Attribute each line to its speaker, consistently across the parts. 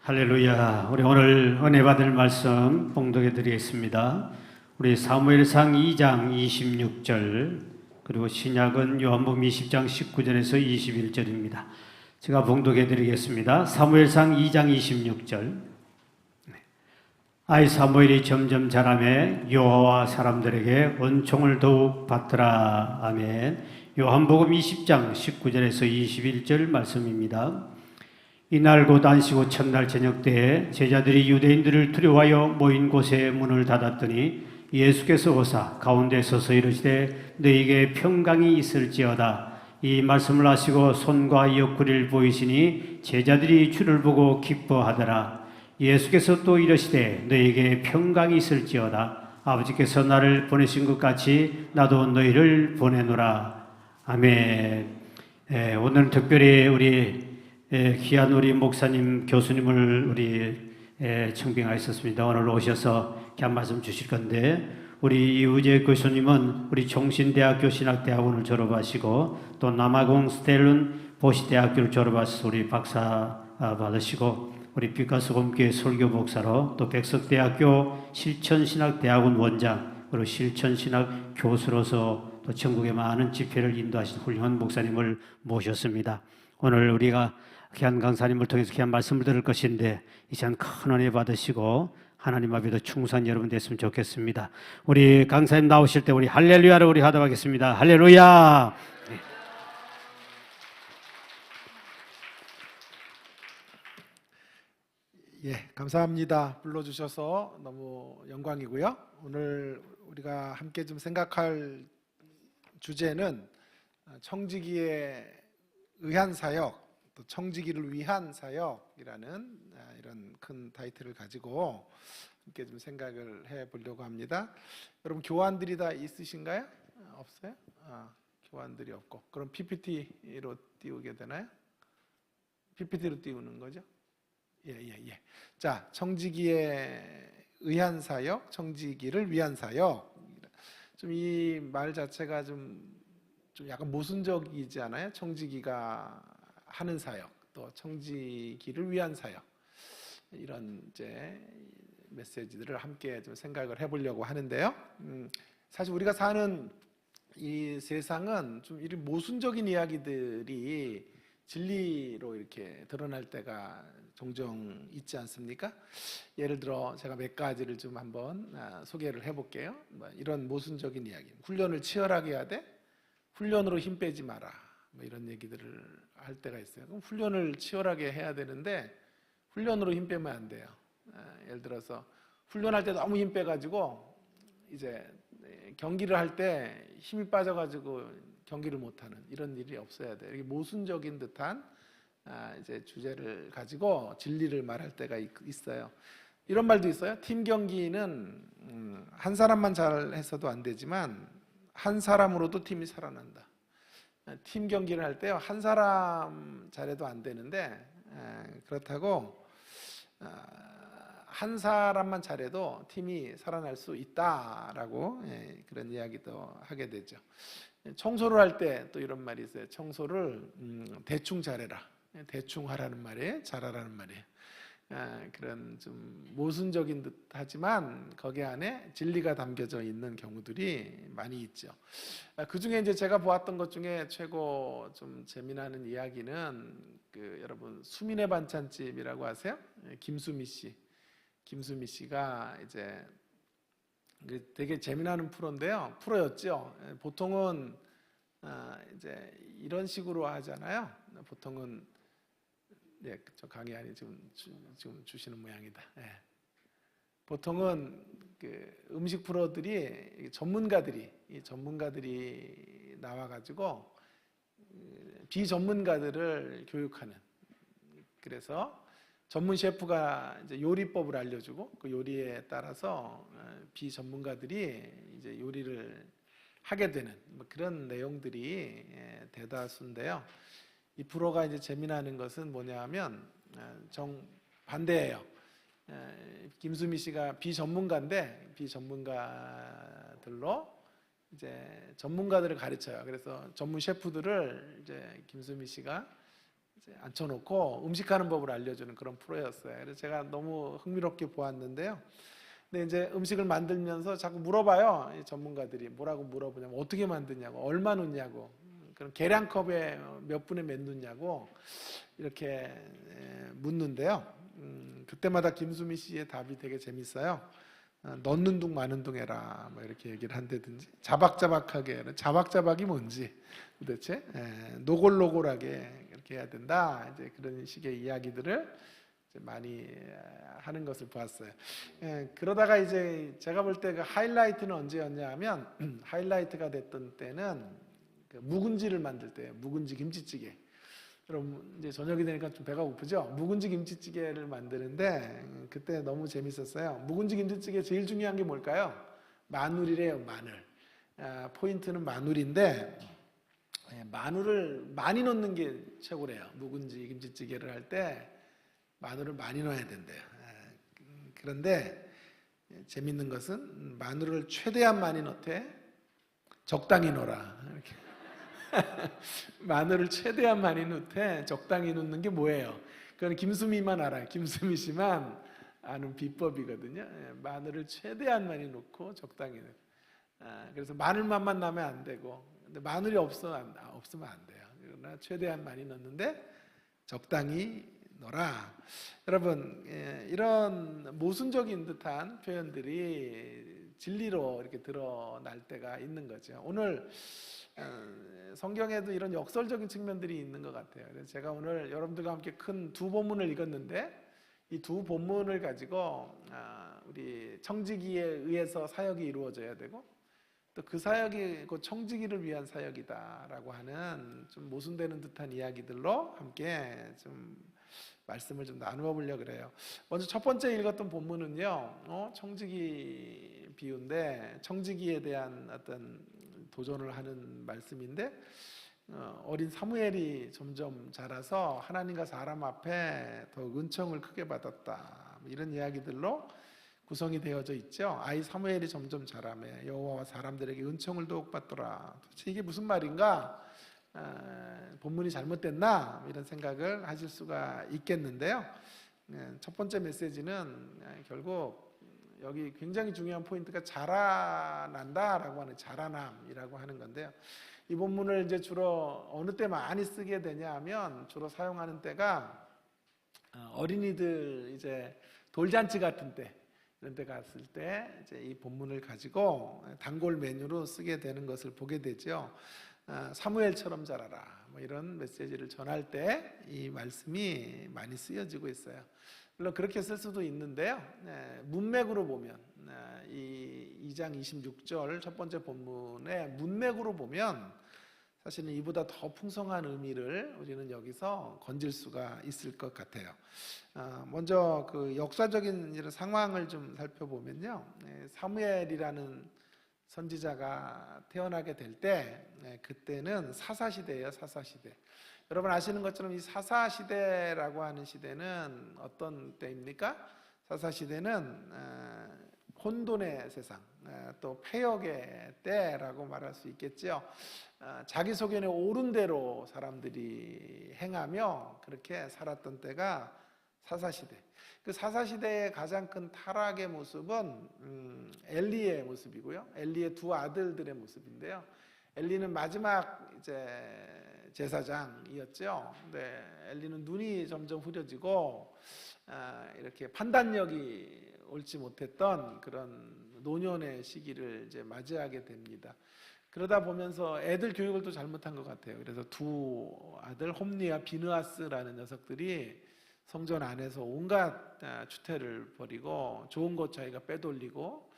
Speaker 1: 할렐루야. 우리 오늘 은혜 받을 말씀 봉독해 드리겠습니다. 우리 사무엘상 2장 26절 그리고 신약은 요한복음 20장 19절에서 21절입니다. 제가 봉독해 드리겠습니다. 사무엘상 2장 26절. 아이 사무엘이 점점 자라매 여호와 사람들에게 은총을 더욱 받더라. 아멘. 요한복음 20장 19절에서 21절 말씀입니다. 이날 곧 안식 후 첫날 저녁 때에 제자들이 유대인들을 두려워하여 모인 곳에 문을 닫았더니 예수께서 오사 가운데 서서 이르시되 너희에게 평강이 있을지어다. 이 말씀을 하시고 손과 옆구리를 보이시니 제자들이 주를 보고 기뻐하더라. 예수께서 또 이르시되 너희에게 평강이 있을지어다. 아버지께서 나를 보내신 것 같이 나도 너희를 보내노라. 아멘. 오늘은 특별히 우리 귀한 우리 목사님, 교수님을 우리 청빙하였습니다. 오늘 오셔서 귀한 말씀 주실 건데, 우리 이우재 교수님은 우리 종신대학교 신학대학원을 졸업하시고 또 남아공 스텔룬 보시대학교를 졸업하셔서 우리 박사 받으시고 우리 빛가수 검교회 설교 목사로 또 백석대학교 실천신학대학원 원장 그리고 실천신학 교수로서 또 전국의 많은 집회를 인도하신 훌륭한 목사님을 모셨습니다. 오늘 우리가 귀한 강사님을 통해서 귀한 말씀을 들을 것인데 이 시간 큰 은혜 받으시고 하나님 앞에도 충성한 여러분 됐으면 좋겠습니다. 우리 강사님 나오실 때 우리 할렐루야를 우리 하도록 하겠습니다. 할렐루야.
Speaker 2: 감사합니다. 불러주셔서 너무 영광이고요. 오늘 우리가 함께 좀 생각할 주제는 청지기에 의한 사역, 또 청지기를 위한 사역이라는 이런 큰 타이틀을 가지고 함께 좀 생각을 해보려고 합니다. 여러분 교환들이 다 있으신가요? 없어요? 교환들이 없고 그럼 PPT로 띄우게 되나요? PPT로 띄우는 거죠? 예. 자, 청지기에 의한 사역, 청지기를 위한 사역. 좀 이 말 자체가 좀 약간 모순적이지 않아요? 청지기가 하는 사역, 또 청지기를 위한 사역, 이런 이제 메시지들을 함께 좀 생각을 해보려고 하는데요. 사실 우리가 사는 이 세상은 좀 이런 모순적인 이야기들이 진리로 이렇게 드러날 때가 종종 있지 않습니까? 예를 들어 제가 몇 가지를 좀 한번 소개를 해볼게요. 이런 모순적인 이야기. 훈련을 치열하게 해야 돼? 훈련으로 힘 빼지 마라. 이런 얘기들을 할 때가 있어요. 그럼 훈련을 치열하게 해야 되는데 훈련으로 힘 빼면 안 돼요. 예를 들어서 훈련할 때 너무 힘 빼가지고 이제 경기를 할 때 힘이 빠져가지고 경기를 못하는 이런 일이 없어야 돼요. 이게 모순적인 듯한 이제 주제를 가지고 진리를 말할 때가 있어요. 이런 말도 있어요. 팀 경기는 한 사람만 잘해서도 안 되지만 한 사람으로도 팀이 살아난다. 팀 경기를 할 때요 한 사람 잘해도 안 되는데 그렇다고 한 사람만 잘해도 팀이 살아날 수 있다라고 그런 이야기도 하게 되죠. 청소를 할 때 또 이런 말이 있어요. 청소를 대충 잘해라. 대충 하라는 말이에요. 잘하라는 말이에요. 그런 좀 모순적인 듯 하지만 거기 안에 진리가 담겨져 있는 경우들이 많이 있죠. 그 중에 이제 제가 보았던 것 중에 최고 좀 재미나는 이야기는 여러분 수민의 반찬집이라고 아세요? 김수미 씨가 이제 되게 재미나는 프로인데요. 프로였죠. 보통은 이제 이런 식으로 하잖아요. 보통은 저 강의 안에 지금 주시는 모양이다. 보통은 음식 프로들이 전문가들이 나와가지고 비전문가들을 교육하는. 그래서 전문 셰프가 이제 요리법을 알려주고 그 요리에 따라서 비전문가들이 이제 요리를 하게 되는 그런 내용들이 대다수인데요. 이 프로가 이제 재미나는 것은 뭐냐하면 정반대예요. 김수미 씨가 비전문가인데 비전문가들로 이제 전문가들을 가르쳐요. 그래서 전문 셰프들을 이제 김수미 씨가 이제 앉혀놓고 음식하는 법을 알려주는 그런 프로였어요. 그래서 제가 너무 흥미롭게 보았는데요. 근데 이제 음식을 만들면서 자꾸 물어봐요. 이 전문가들이 뭐라고 물어보냐면 어떻게 만드냐고, 얼마 넣냐고, 그럼 계량컵에 몇 분에 몇 넣냐고 이렇게 묻는데요. 그때마다 김수미 씨의 답이 되게 재밌어요. 넣는 둥 마는 둥 해라, 뭐 이렇게 얘기를 한다든지, 자박자박하게 해라. 자박자박이 뭔지 도대체, 노골노골하게 이렇게 해야 된다, 이제 그런 식의 이야기들을 이제 많이 하는 것을 보았어요. 그러다가 이제 제가 볼 때 그 하이라이트는 언제였냐 하면 하이라이트가 됐던 때는 그 묵은지를 만들 때예요. 묵은지 김치찌개. 그럼 이제 저녁이 되니까 좀 배가 고프죠? 묵은지 김치찌개를 만드는데 그때 너무 재밌었어요. 묵은지 김치찌개 제일 중요한 게 뭘까요? 마늘이래요, 마늘. 포인트는 마늘인데 마늘을 많이 넣는 게 최고래요. 묵은지 김치찌개를 할 때 마늘을 많이 넣어야 된대요. 그런데 재밌는 것은 마늘을 최대한 많이 넣되 적당히 넣어라. 이렇게. 마늘을 최대한 많이 넣되 적당히 넣는 게 뭐예요? 그건 김수미만 알아요. 김수미 씨만 아는 비법이거든요. 마늘을 최대한 많이 넣고 적당히 넣고. 그래서 마늘맛만 나면 안 되고, 근데 마늘이 없으면 안 돼요. 그러나 최대한 많이 넣는데 적당히 넣어라. 여러분, 이런 모순적인 듯한 표현들이 진리로 이렇게 드러날 때가 있는 거죠. 오늘 성경에도 이런 역설적인 측면들이 있는 것 같아요. 그래서 제가 오늘 여러분들과 함께 큰 두 본문을 읽었는데, 이 두 본문을 가지고 우리 청지기에 의해서 사역이 이루어져야 되고, 또 그 사역이 그 청지기를 위한 사역이다라고 하는 좀 모순되는 듯한 이야기들로 함께 좀 말씀을 좀 나누어 보려고 그래요. 먼저 첫 번째 읽었던 본문은요, 청지기 비유인데, 청지기에 대한 어떤 도전을 하는 말씀인데, 어린 사무엘이 점점 자라서 하나님과 사람 앞에 더 은총을 크게 받았다, 이런 이야기들로 구성이 되어져 있죠. 아이 사무엘이 점점 자라며 여호와와 사람들에게 은총을 더욱 받더라. 도대체 이게 무슨 말인가? 본문이 잘못됐나? 이런 생각을 하실 수가 있겠는데요. 첫 번째 메시지는 결국 여기 굉장히 중요한 포인트가 자라난다라고 하는, 자라남이라고 하는 건데요. 이 본문을 이제 주로 어느 때 많이 쓰게 되냐 하면, 주로 사용하는 때가 어린이들 이제 돌잔치 같은 때, 이런 데 갔을 때 이제 이 본문을 가지고 단골 메뉴로 쓰게 되는 것을 보게 되죠. 사무엘처럼 자라라, 뭐 이런 메시지를 전할 때 이 말씀이 많이 쓰여지고 있어요. 물론 그렇게 쓸 수도 있는데요. 문맥으로 보면, 이 2장 26절 첫 번째 본문의 문맥으로 보면 사실은 이보다 더 풍성한 의미를 우리는 여기서 건질 수가 있을 것 같아요. 먼저 그 역사적인 이런 상황을 좀 살펴보면요, 사무엘이라는 선지자가 태어나게 될 때, 그때는 사사시대예요. 사사시대. 여러분 아시는 것처럼 이 사사시대라고 하는 시대는 어떤 때입니까? 사사시대는 혼돈의 세상, 또 폐역의 때라고 말할 수 있겠죠. 자기 소견에 옳은 대로 사람들이 행하며 그렇게 살았던 때가 사사시대. 그 사사시대의 가장 큰 타락의 모습은 엘리의 모습이고요. 엘리의 두 아들들의 모습인데요. 엘리는 마지막 이제 제사장이었죠. 근데 엘리는 눈이 점점 흐려지고 이렇게 판단력이 옳지 못했던 그런 노년의 시기를 이제 맞이하게 됩니다. 그러다 보면서 애들 교육을 또 잘못한 것 같아요. 그래서 두 아들 홈리와 비느하스라는 녀석들이 성전 안에서 온갖 추태를 벌이고 좋은 것 자기가 빼돌리고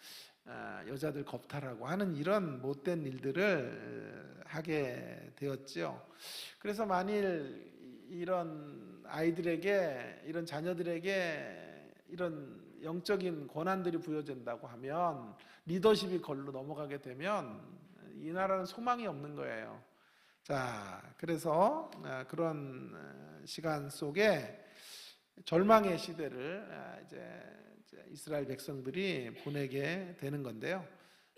Speaker 2: 여자들 겁탈하고 하는 이런 못된 일들을 하게 되었죠. 그래서 만일 이런 아이들에게, 이런 자녀들에게 이런 영적인 권한들이 부여된다고 하면, 리더십이 걸로 넘어가게 되면 이 나라는 소망이 없는 거예요. 자, 그래서 그런 시간 속에 절망의 시대를 이제 이스라엘 백성들이 보내게 되는 건데요.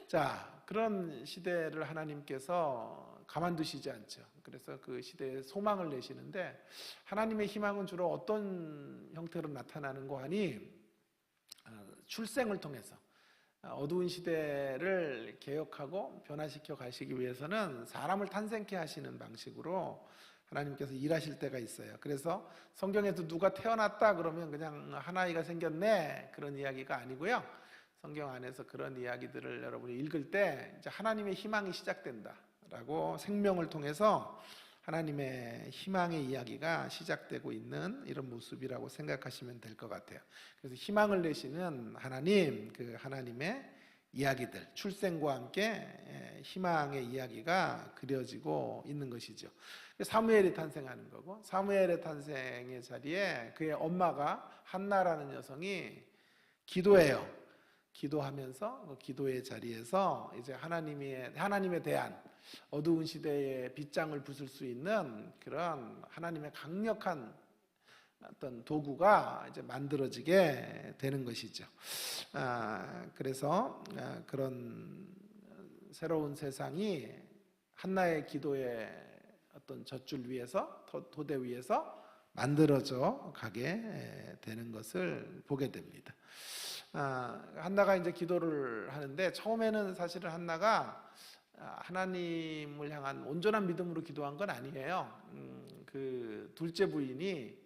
Speaker 2: 자, 그런 시대를 하나님께서 가만두시지 않죠. 그래서 그 시대에 소망을 내시는데, 하나님의 희망은 주로 어떤 형태로 나타나는고 하니 출생을 통해서 어두운 시대를 개혁하고 변화시켜 가시기 위해서는 사람을 탄생케 하시는 방식으로 하나님께서 일하실 때가 있어요. 그래서 성경에도 누가 태어났다 그러면 그냥 한 아이가 생겼네 그런 이야기가 아니고요. 성경 안에서 그런 이야기들을 여러분이 읽을 때 이제 하나님의 희망이 시작된다라고, 생명을 통해서 하나님의 희망의 이야기가 시작되고 있는 이런 모습이라고 생각하시면 될 것 같아요. 그래서 희망을 내시는 하나님, 그 하나님의 이야기들, 출생과 함께 희망의 이야기가 그려지고 있는 것이죠. 사무엘이 탄생하는 거고, 사무엘의 탄생의 자리에 그의 엄마가 한나라는 여성이 기도해요. 기도하면서 그 기도의 자리에서 이제 하나님에 대한 어두운 시대의 빗장을 부술 수 있는 그런 하나님의 강력한 어떤 도구가 이제 만들어지게 되는 것이죠. 그래서 그런 새로운 세상이 한나의 기도의 어떤 젖줄 위에서, 토대 위에서 만들어져 가게 되는 것을 보게 됩니다. 한나가 이제 기도를 하는데, 처음에는 사실은 한나가 하나님을 향한 온전한 믿음으로 기도한 건 아니에요. 그 둘째 부인이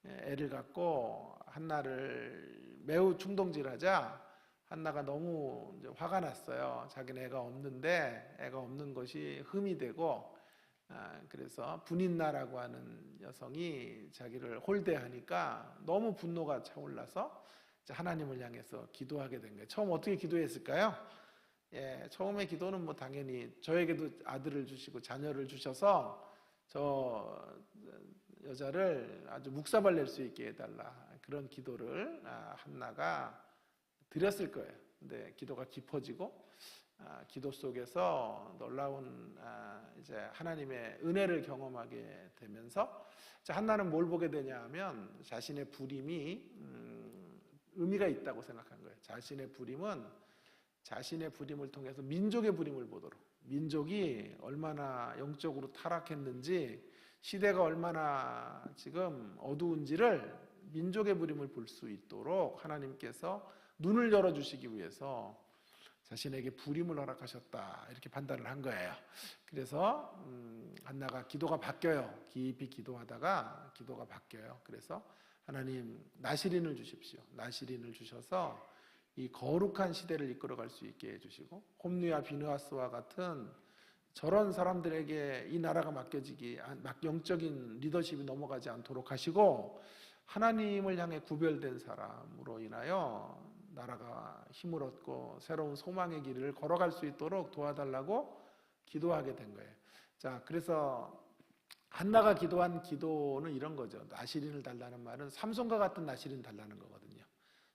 Speaker 2: 애를 갖고 한나를 매우 충동질하자 한나가 너무 이제 화가 났어요. 자기는 애가 없는데 애가 없는 것이 흠이 되고, 그래서 분인나라고 하는 여성이 자기를 홀대하니까 너무 분노가 차올라서 하나님을 향해서 기도하게 된 거예요. 처음 어떻게 기도했을까요? 처음에 기도는 뭐 당연히 저에게도 아들을 주시고 자녀를 주셔서 저 여자를 아주 묵사발 낼 수 있게 해달라, 그런 기도를 한나가 드렸을 거예요. 근데 기도가 깊어지고 기도 속에서 놀라운 이제 하나님의 은혜를 경험하게 되면서, 한나는 뭘 보게 되냐 하면 자신의 부림이 의미가 있다고 생각한 거예요. 자신의 부림을 통해서 민족의 부림을 보도록, 민족이 얼마나 영적으로 타락했는지, 시대가 얼마나 지금 어두운지를 민족의 부림을 볼 수 있도록 하나님께서 눈을 열어주시기 위해서 자신에게 부림을 허락하셨다, 이렇게 판단을 한 거예요. 그래서 한나가 기도가 바뀌어요. 깊이 기도하다가 기도가 바뀌어요. 그래서 하나님 나시린을 주십시오. 나시린을 주셔서 이 거룩한 시대를 이끌어갈 수 있게 해주시고, 홈리와 비느하스와 같은 저런 사람들에게 이 나라가 맡겨지기, 영적인 리더십이 넘어가지 않도록 하시고, 하나님을 향해 구별된 사람으로 인하여 나라가 힘을 얻고 새로운 소망의 길을 걸어갈 수 있도록 도와달라고 기도하게 된 거예요. 자, 그래서 한나가 기도한 기도는 이런 거죠. 나시린을 달라는 말은 삼손과 같은 나시린 달라는 거거든요.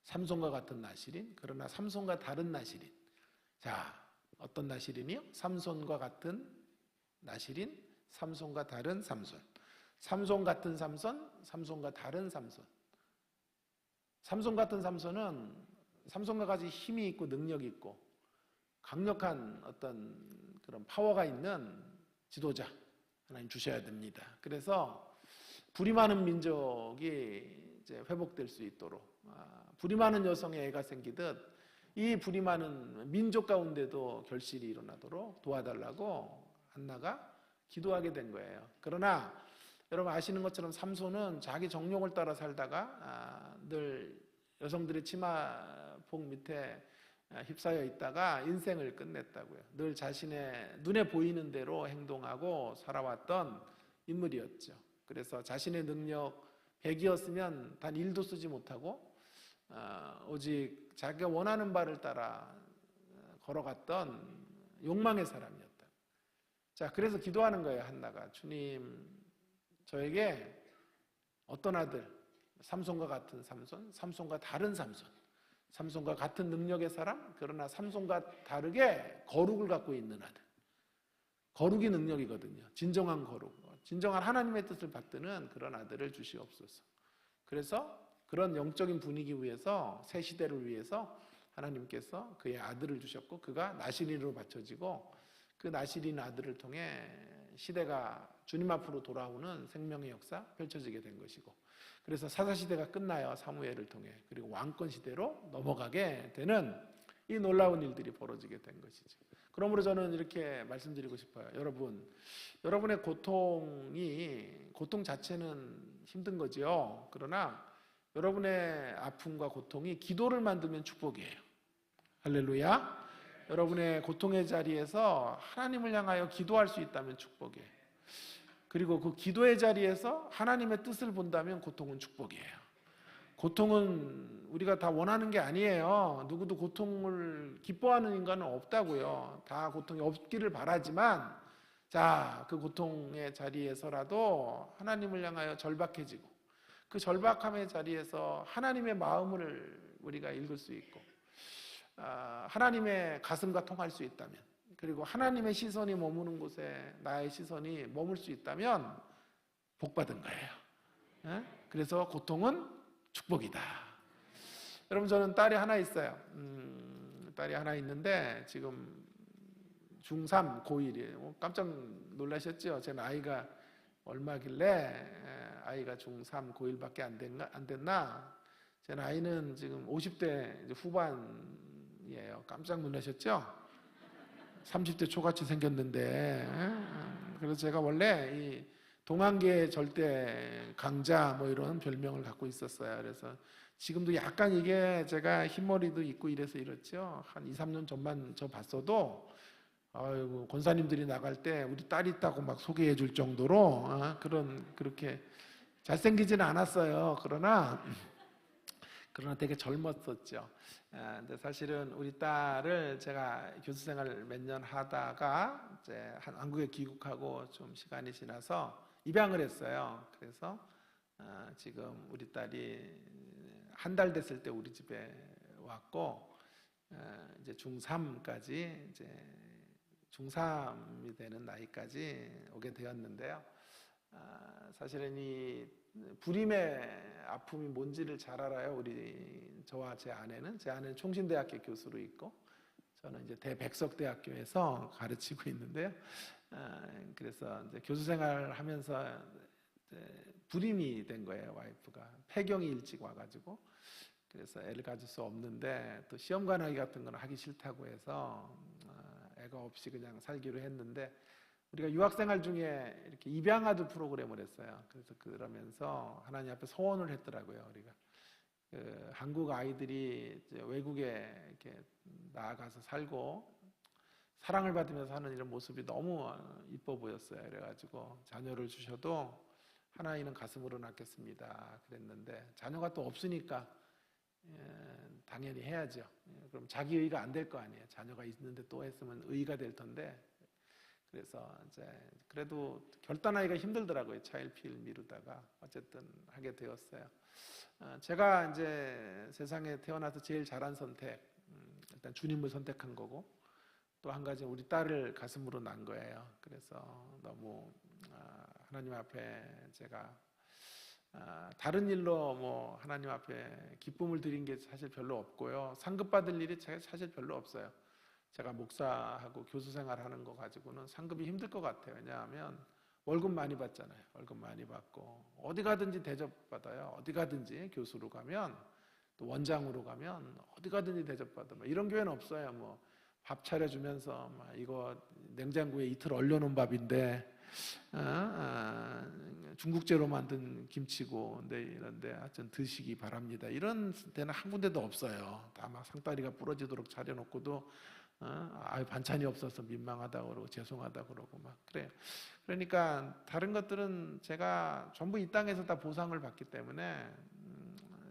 Speaker 2: 삼손과 같은 나시린, 그러나 삼손과 다른 나시린. 자, 어떤 나시린이요? 삼손과 같은 나시린, 삼손과 다른 삼손. 삼손 같은 삼손, 삼손과 다른 삼손. 삼손 같은 삼손은 삼손과 같이 힘이 있고 능력이 있고 강력한 어떤 그런 파워가 있는 지도자 하나님 주셔야 됩니다. 그래서 부림하는 민족이 이제 회복될 수 있도록, 부림하는 여성의 애가 생기듯 이 부림하는 민족 가운데도 결실이 일어나도록 도와달라고 한나가 기도하게 된 거예요. 그러나 여러분 아시는 것처럼 삼손은 자기 정욕을 따라 살다가 늘 여성들의 치마폭 밑에 휩싸여 있다가 인생을 끝냈다고요. 늘 자신의 눈에 보이는 대로 행동하고 살아왔던 인물이었죠. 그래서 자신의 능력 100이었으면 단 1도 쓰지 못하고 오직 자기가 원하는 바를 따라 걸어갔던 욕망의 사람이었다. 자, 그래서 기도하는 거예요. 한나가, 주님, 저에게 어떤 아들, 삼손과 같은 삼손, 삼손과 다른 삼손, 삼손과 같은 능력의 사람, 그러나 삼손과 다르게 거룩을 갖고 있는 아들. 거룩이 능력이거든요. 진정한 거룩, 진정한 하나님의 뜻을 받드는 그런 아들을 주시옵소서. 그래서 그런 영적인 분위기 위해서, 새 시대를 위해서 하나님께서 그의 아들을 주셨고, 그가 나시린으로 바쳐지고, 그 나실인 아들을 통해 시대가 주님 앞으로 돌아오는 생명의 역사 펼쳐지게 된 것이고, 그래서 사사시대가 끝나요. 사무엘을 통해. 그리고 왕권 시대로 넘어가게 되는 이 놀라운 일들이 벌어지게 된 것이죠. 그러므로 저는 이렇게 말씀드리고 싶어요. 여러분의 고통 자체는 힘든 거죠. 그러나 여러분의 아픔과 고통이 기도를 만들면 축복이에요. 할렐루야. 여러분의 고통의 자리에서 하나님을 향하여 기도할 수 있다면 축복이에요. 그리고 그 기도의 자리에서 하나님의 뜻을 본다면 고통은 축복이에요. 고통은 우리가 다 원하는 게 아니에요. 누구도 고통을 기뻐하는 인간은 없다고요. 다 고통이 없기를 바라지만, 자, 그 고통의 자리에서라도 하나님을 향하여 절박해지고, 그 절박함의 자리에서 하나님의 마음을 우리가 읽을 수 있고, 하나님의 가슴과 통할 수 있다면, 그리고 하나님의 시선이 머무는 곳에 나의 시선이 머물 수 있다면 복받은 거예요. 그래서 고통은 축복이다. 여러분, 저는 딸이 하나 있어요. 딸이 하나 있는데 지금 중3 고1이에요. 깜짝 놀라셨죠? 제 나이가 얼마길래 아이가 중3 고1밖에 안 됐나? 제 나이는 지금 50대 후반이에요. 깜짝 놀라셨죠? 30대 초같이 생겼는데. 그래서 제가 원래 이 동안계 절대 강자 뭐 이런 별명을 갖고 있었어요. 그래서 지금도 약간 이게 제가 흰머리도 있고 이래서 이렇죠. 한 2, 3년 전만 저 봤어도 아이고, 권사님들이 나갈 때 우리 딸 있다고 막 소개해 줄 정도로 그렇게 잘생기지는 않았어요. 그러나 되게 젊었었죠. 근데 사실은 우리 딸을 제가 교수 생활 몇 년 하다가 이제 한국에 귀국하고 좀 시간이 지나서 입양을 했어요. 그래서 지금 우리 딸이 한 달 됐을 때 우리 집에 왔고, 이제 중3까지 이제 중3이 되는 나이까지 오게 되었는데요. 사실은 이 불임의 아픔이 뭔지를 잘 알아요. 저와 제 아내는 총신대학교 교수로 있고, 저는 이제 대백석대학교에서 가르치고 있는데요. 그래서 이제 교수 생활을 하면서 불임이 된 거예요. 와이프가 폐경이 일찍 와가지고, 그래서 애를 가질 수 없는데 또 시험 관하기 같은 건 하기 싫다고 해서 애가 없이 그냥 살기로 했는데, 우리가 유학생활 중에 이렇게 입양아들 프로그램을 했어요. 그래서 그러면서 하나님 앞에 소원을 했더라고요. 우리가 한국 아이들이 이제 외국에 이렇게 나아가서 살고 사랑을 받으면서 하는 이런 모습이 너무 이뻐 보였어요. 그래가지고 자녀를 주셔도 하나이는 가슴으로 낳겠습니다. 그랬는데 자녀가 또 없으니까 당연히 해야죠. 그럼 자기 의가 안 될 거 아니에요. 자녀가 있는데 또 했으면 의가 될 텐데. 그래서 이제 그래도 결단하기가 힘들더라고요. 차일피일 미루다가 어쨌든 하게 되었어요. 제가 이제 세상에 태어나서 제일 잘한 선택, 일단 주님을 선택한 거고, 또 한 가지 우리 딸을 가슴으로 낳은 거예요. 그래서 너무 하나님 앞에 제가 다른 일로 뭐 하나님 앞에 기쁨을 드린 게 사실 별로 없고요. 상급 받을 일이 사실 별로 없어요. 제가 목사하고 교수 생활하는 거 가지고는 상급이 힘들 것 같아요. 왜냐하면 월급 많이 받잖아요. 월급 많이 받고 어디 가든지 대접받아요. 어디 가든지 교수로 가면, 또 원장으로 가면 어디 가든지 대접받아. 뭐 이런 교회는 없어요. 뭐 밥 차려주면서 막 이거 냉장고에 이틀 얼려놓은 밥인데 중국제로 만든 김치고, 근데 이런데 하여튼 드시기 바랍니다. 이런 데는 한 군데도 없어요. 다 막 상다리가 부러지도록 차려놓고도 반찬이 없어서 민망하다고 그러고 죄송하다고 그러고 막 그래요. 그러니까 다른 것들은 제가 전부 이 땅에서 다 보상을 받기 때문에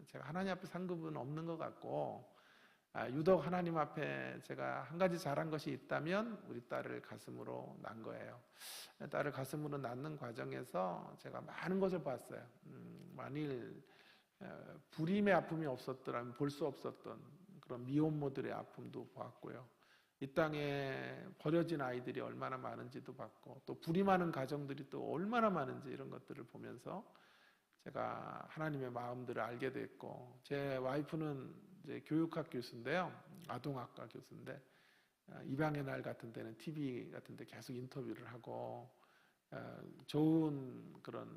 Speaker 2: 제가 하나님 앞에 상급은 없는 것 같고, 유독 하나님 앞에 제가 한 가지 잘한 것이 있다면 우리 딸을 가슴으로 낳은 거예요. 딸을 가슴으로 낳는 과정에서 제가 많은 것을 봤어요. 만일 불임의 아픔이 없었더라면 볼 수 없었던 그런 미혼모들의 아픔도 봤고요. 이 땅에 버려진 아이들이 얼마나 많은지도 봤고, 또 불임하는 가정들이 또 얼마나 많은지 이런 것들을 보면서 제가 하나님의 마음들을 알게 됐고, 제 와이프는 이제 교육학 교수인데요. 아동학과 교수인데 입양의 날 같은 데는 TV 같은 데 계속 인터뷰를 하고 좋은 그런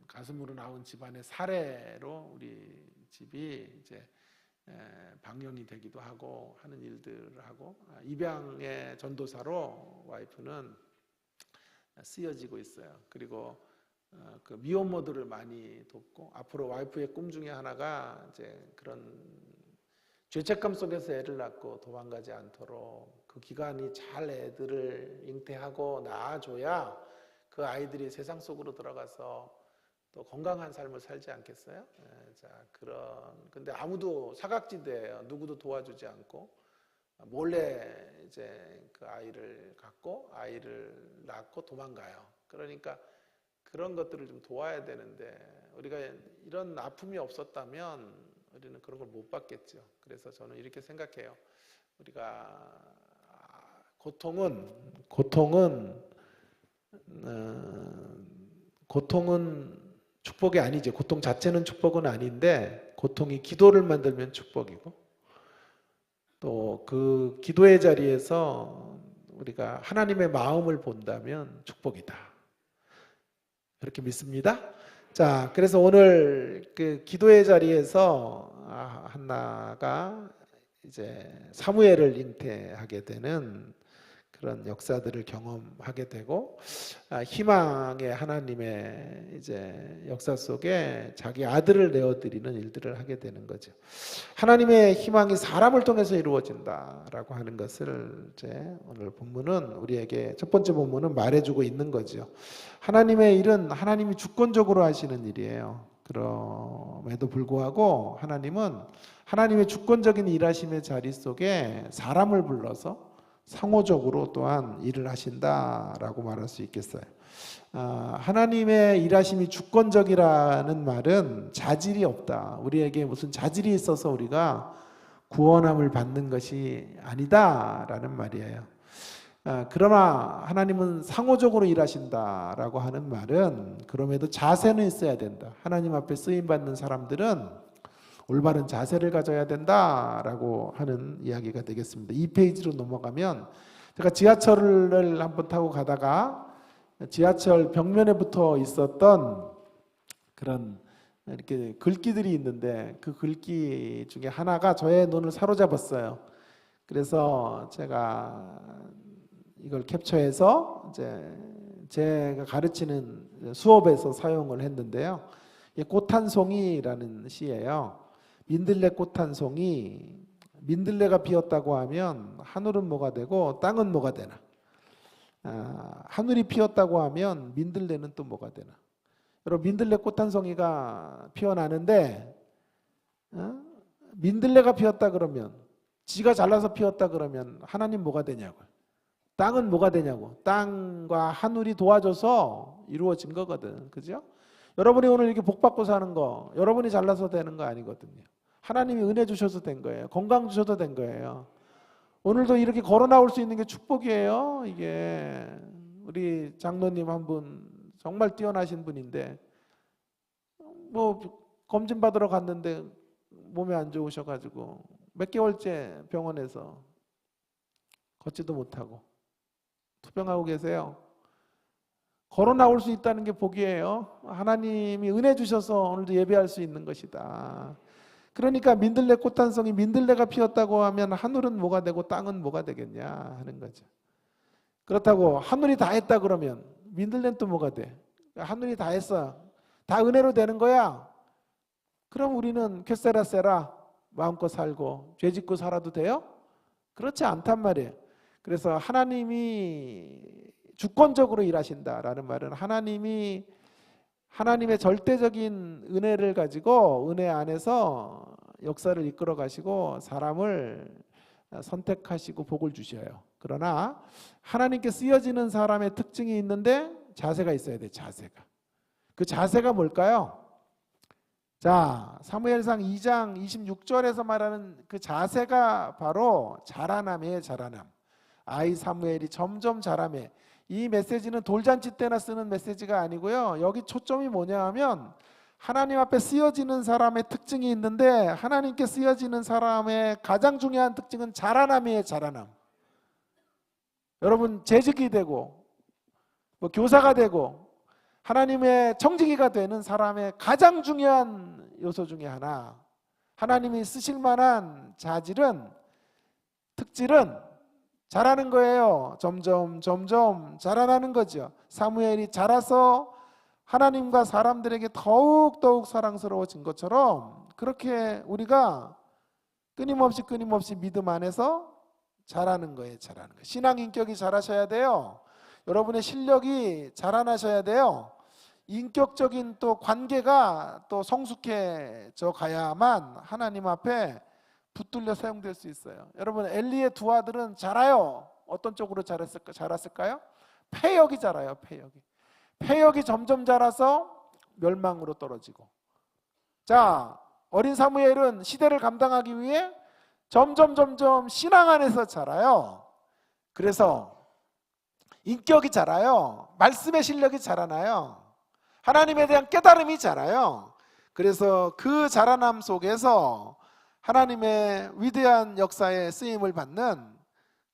Speaker 2: 가슴으로 나온 집안의 사례로 우리 집이 이제 방영이 되기도 하고 하는 일들을 하고 입양의 전도사로 와이프는 쓰여지고 있어요. 그리고 그 미혼모들을 많이 돕고 앞으로 와이프의 꿈 중에 하나가 이제 그런 죄책감 속에서 애를 낳고 도망가지 않도록 그 기간이 잘 애들을 잉태하고 낳아줘야 그 아이들이 세상 속으로 들어가서 또 건강한 삶을 살지 않겠어요? 자, 근데 아무도 사각지대예요. 누구도 도와주지 않고 몰래 이제 그 아이를 갖고 아이를 낳고 도망가요. 그러니까 그런 것들을 좀 도와야 되는데 우리가 이런 아픔이 없었다면 우리는 그런 걸 못 받겠죠. 그래서 저는 이렇게 생각해요. 우리가 고통은 축복이 아니죠. 고통 자체는 축복은 아닌데 고통이 기도를 만들면 축복이고 또 그 기도의 자리에서 우리가 하나님의 마음을 본다면 축복이다. 그렇게 믿습니다. 자, 그래서 오늘 그 기도의 자리에서 한나가 이제 사무엘을 잉태하게 되는 그런 역사들을 경험하게 되고 희망의 하나님의 이제 역사 속에 자기 아들을 내어드리는 일들을 하게 되는 거죠. 하나님의 희망이 사람을 통해서 이루어진다라고 하는 것을 이제 오늘 본문은 우리에게 첫 번째 본문은 말해주고 있는 거죠. 하나님의 일은 하나님이 주권적으로 하시는 일이에요. 그럼에도 불구하고 하나님은 하나님의 주권적인 일하심의 자리 속에 사람을 불러서 상호적으로 또한 일을 하신다라고 말할 수 있겠어요. 하나님의 일하심이 주권적이라는 말은 자질이 없다. 우리에게 무슨 자질이 있어서 우리가 구원함을 받는 것이 아니다라는 말이에요. 그러나 하나님은 상호적으로 일하신다라고 하는 말은 그럼에도 자세는 있어야 된다. 하나님 앞에 쓰임받는 사람들은 올바른 자세를 가져야 된다라고 하는 이야기가 되겠습니다. 2페이지로 넘어가면 제가 지하철을 한번 타고 가다가 지하철 벽면에 붙어 있었던 그런 이렇게 글귀들이 있는데 그 글귀 중에 하나가 저의 눈을 사로잡았어요. 그래서 제가 이걸 캡처해서 이제 제가 가르치는 수업에서 사용을 했는데요. 꽃 한 송이라는 시예요. 민들레 꽃 한 송이, 민들레가 피었다고 하면 하늘은 뭐가 되고 땅은 뭐가 되나? 하늘이 피었다고 하면 민들레는 또 뭐가 되나? 여러분 민들레 꽃 한 송이가 피어나는데 민들레가 피었다 그러면 지가 잘나서 피었다 그러면 하나님 뭐가 되냐고요? 땅은 뭐가 되냐고? 땅과 하늘이 도와줘서 이루어진 거거든. 그죠? 여러분이 오늘 이렇게 복 받고 사는 거 여러분이 잘나서 되는 거 아니거든요. 하나님이 은혜 주셔서 된 거예요. 건강 주셔서 된 거예요. 오늘도 이렇게 걸어 나올 수 있는 게 축복이에요. 이게 우리 장로님 한 분 정말 뛰어나신 분인데 뭐 검진 받으러 갔는데 몸이 안 좋으셔가지고 몇 개월째 병원에서 걷지도 못하고 투병하고 계세요. 걸어 나올 수 있다는 게 복이에요. 하나님이 은혜 주셔서 오늘도 예배할 수 있는 것이다. 그러니까 민들레 꽃 한 송이 민들레가 피었다고 하면 하늘은 뭐가 되고 땅은 뭐가 되겠냐 하는 거죠. 그렇다고 하늘이 다 했다 그러면 민들레는 또 뭐가 돼? 하늘이 다 했어. 다 은혜로 되는 거야. 그럼 우리는 쾌세라세라 마음껏 살고 죄 짓고 살아도 돼요? 그렇지 않단 말이에요. 그래서 하나님이 주권적으로 일하신다라는 말은 하나님의 절대적인 은혜를 가지고 은혜 안에서 역사를 이끌어 가시고 사람을 선택하시고 복을 주셔요. 그러나 하나님께 쓰여지는 사람의 특징이 있는데 자세가 있어야 돼. 자세가. 그 자세가 뭘까요? 자, 사무엘상 2장 26절에서 말하는 그 자세가 바로 자라남이에요. 자라남. 아이 사무엘이 점점 자라매. 이 메시지는 돌잔치 때나 쓰는 메시지가 아니고요. 여기 초점이 뭐냐 하면 하나님 앞에 쓰여지는 사람의 특징이 있는데 하나님께 쓰여지는 사람의 가장 중요한 특징은 자라남이에요. 자라남. 여러분 재직이 되고 뭐 교사가 되고 하나님의 청지기가 되는 사람의 가장 중요한 요소 중에 하나, 하나님이 쓰실 만한 자질은, 특질은 자라는 거예요. 점점 자라나는 거죠. 사무엘이 자라서 하나님과 사람들에게 더욱 사랑스러워진 것처럼 그렇게 우리가 끊임없이 믿음 안에서 자라는 거예요. 신앙 인격이 자라셔야 돼요. 여러분의 실력이 자라나셔야 돼요. 인격적인 또 관계가 또 성숙해져 가야만 하나님 앞에 붙들려 사용될 수 있어요. 여러분 엘리의 두 아들은 자라요. 어떤 쪽으로 자랐을까요? 패역이 자라요. 패역이 점점 자라서 멸망으로 떨어지고, 자 어린 사무엘은 시대를 감당하기 위해 점점 신앙 안에서 자라요. 그래서 인격이 자라요. 말씀의 실력이 자라나요. 하나님에 대한 깨달음이 자라요. 그래서 그 자라남 속에서 하나님의 위대한 역사에 쓰임을 받는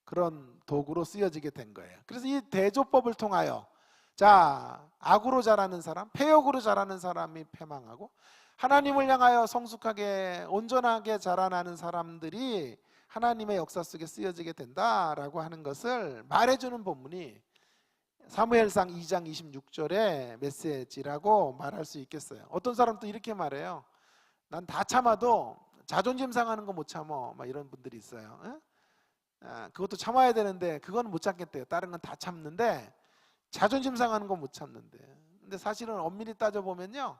Speaker 2: 그런 도구로 쓰여지게 된 거예요. 그래서 이 대조법을 통하여, 자 악으로 자라는 사람, 패역으로 자라는 사람이 패망하고 하나님을 향하여 성숙하게 온전하게 자라나는 사람들이 하나님의 역사 속에 쓰여지게 된다라고 하는 것을 말해주는 본문이 사무엘상 2장 26절의 메시지라고 말할 수 있겠어요. 어떤 사람도 이렇게 말해요. 난 다 참아도 자존심 상하는 거 못 참어, 막 이런 분들이 있어요. 그것도 참아야 되는데 그건 못 참겠대요. 다른 건 다 참는데 자존심 상하는 거 못 참는데. 근데 사실은 엄밀히 따져보면요,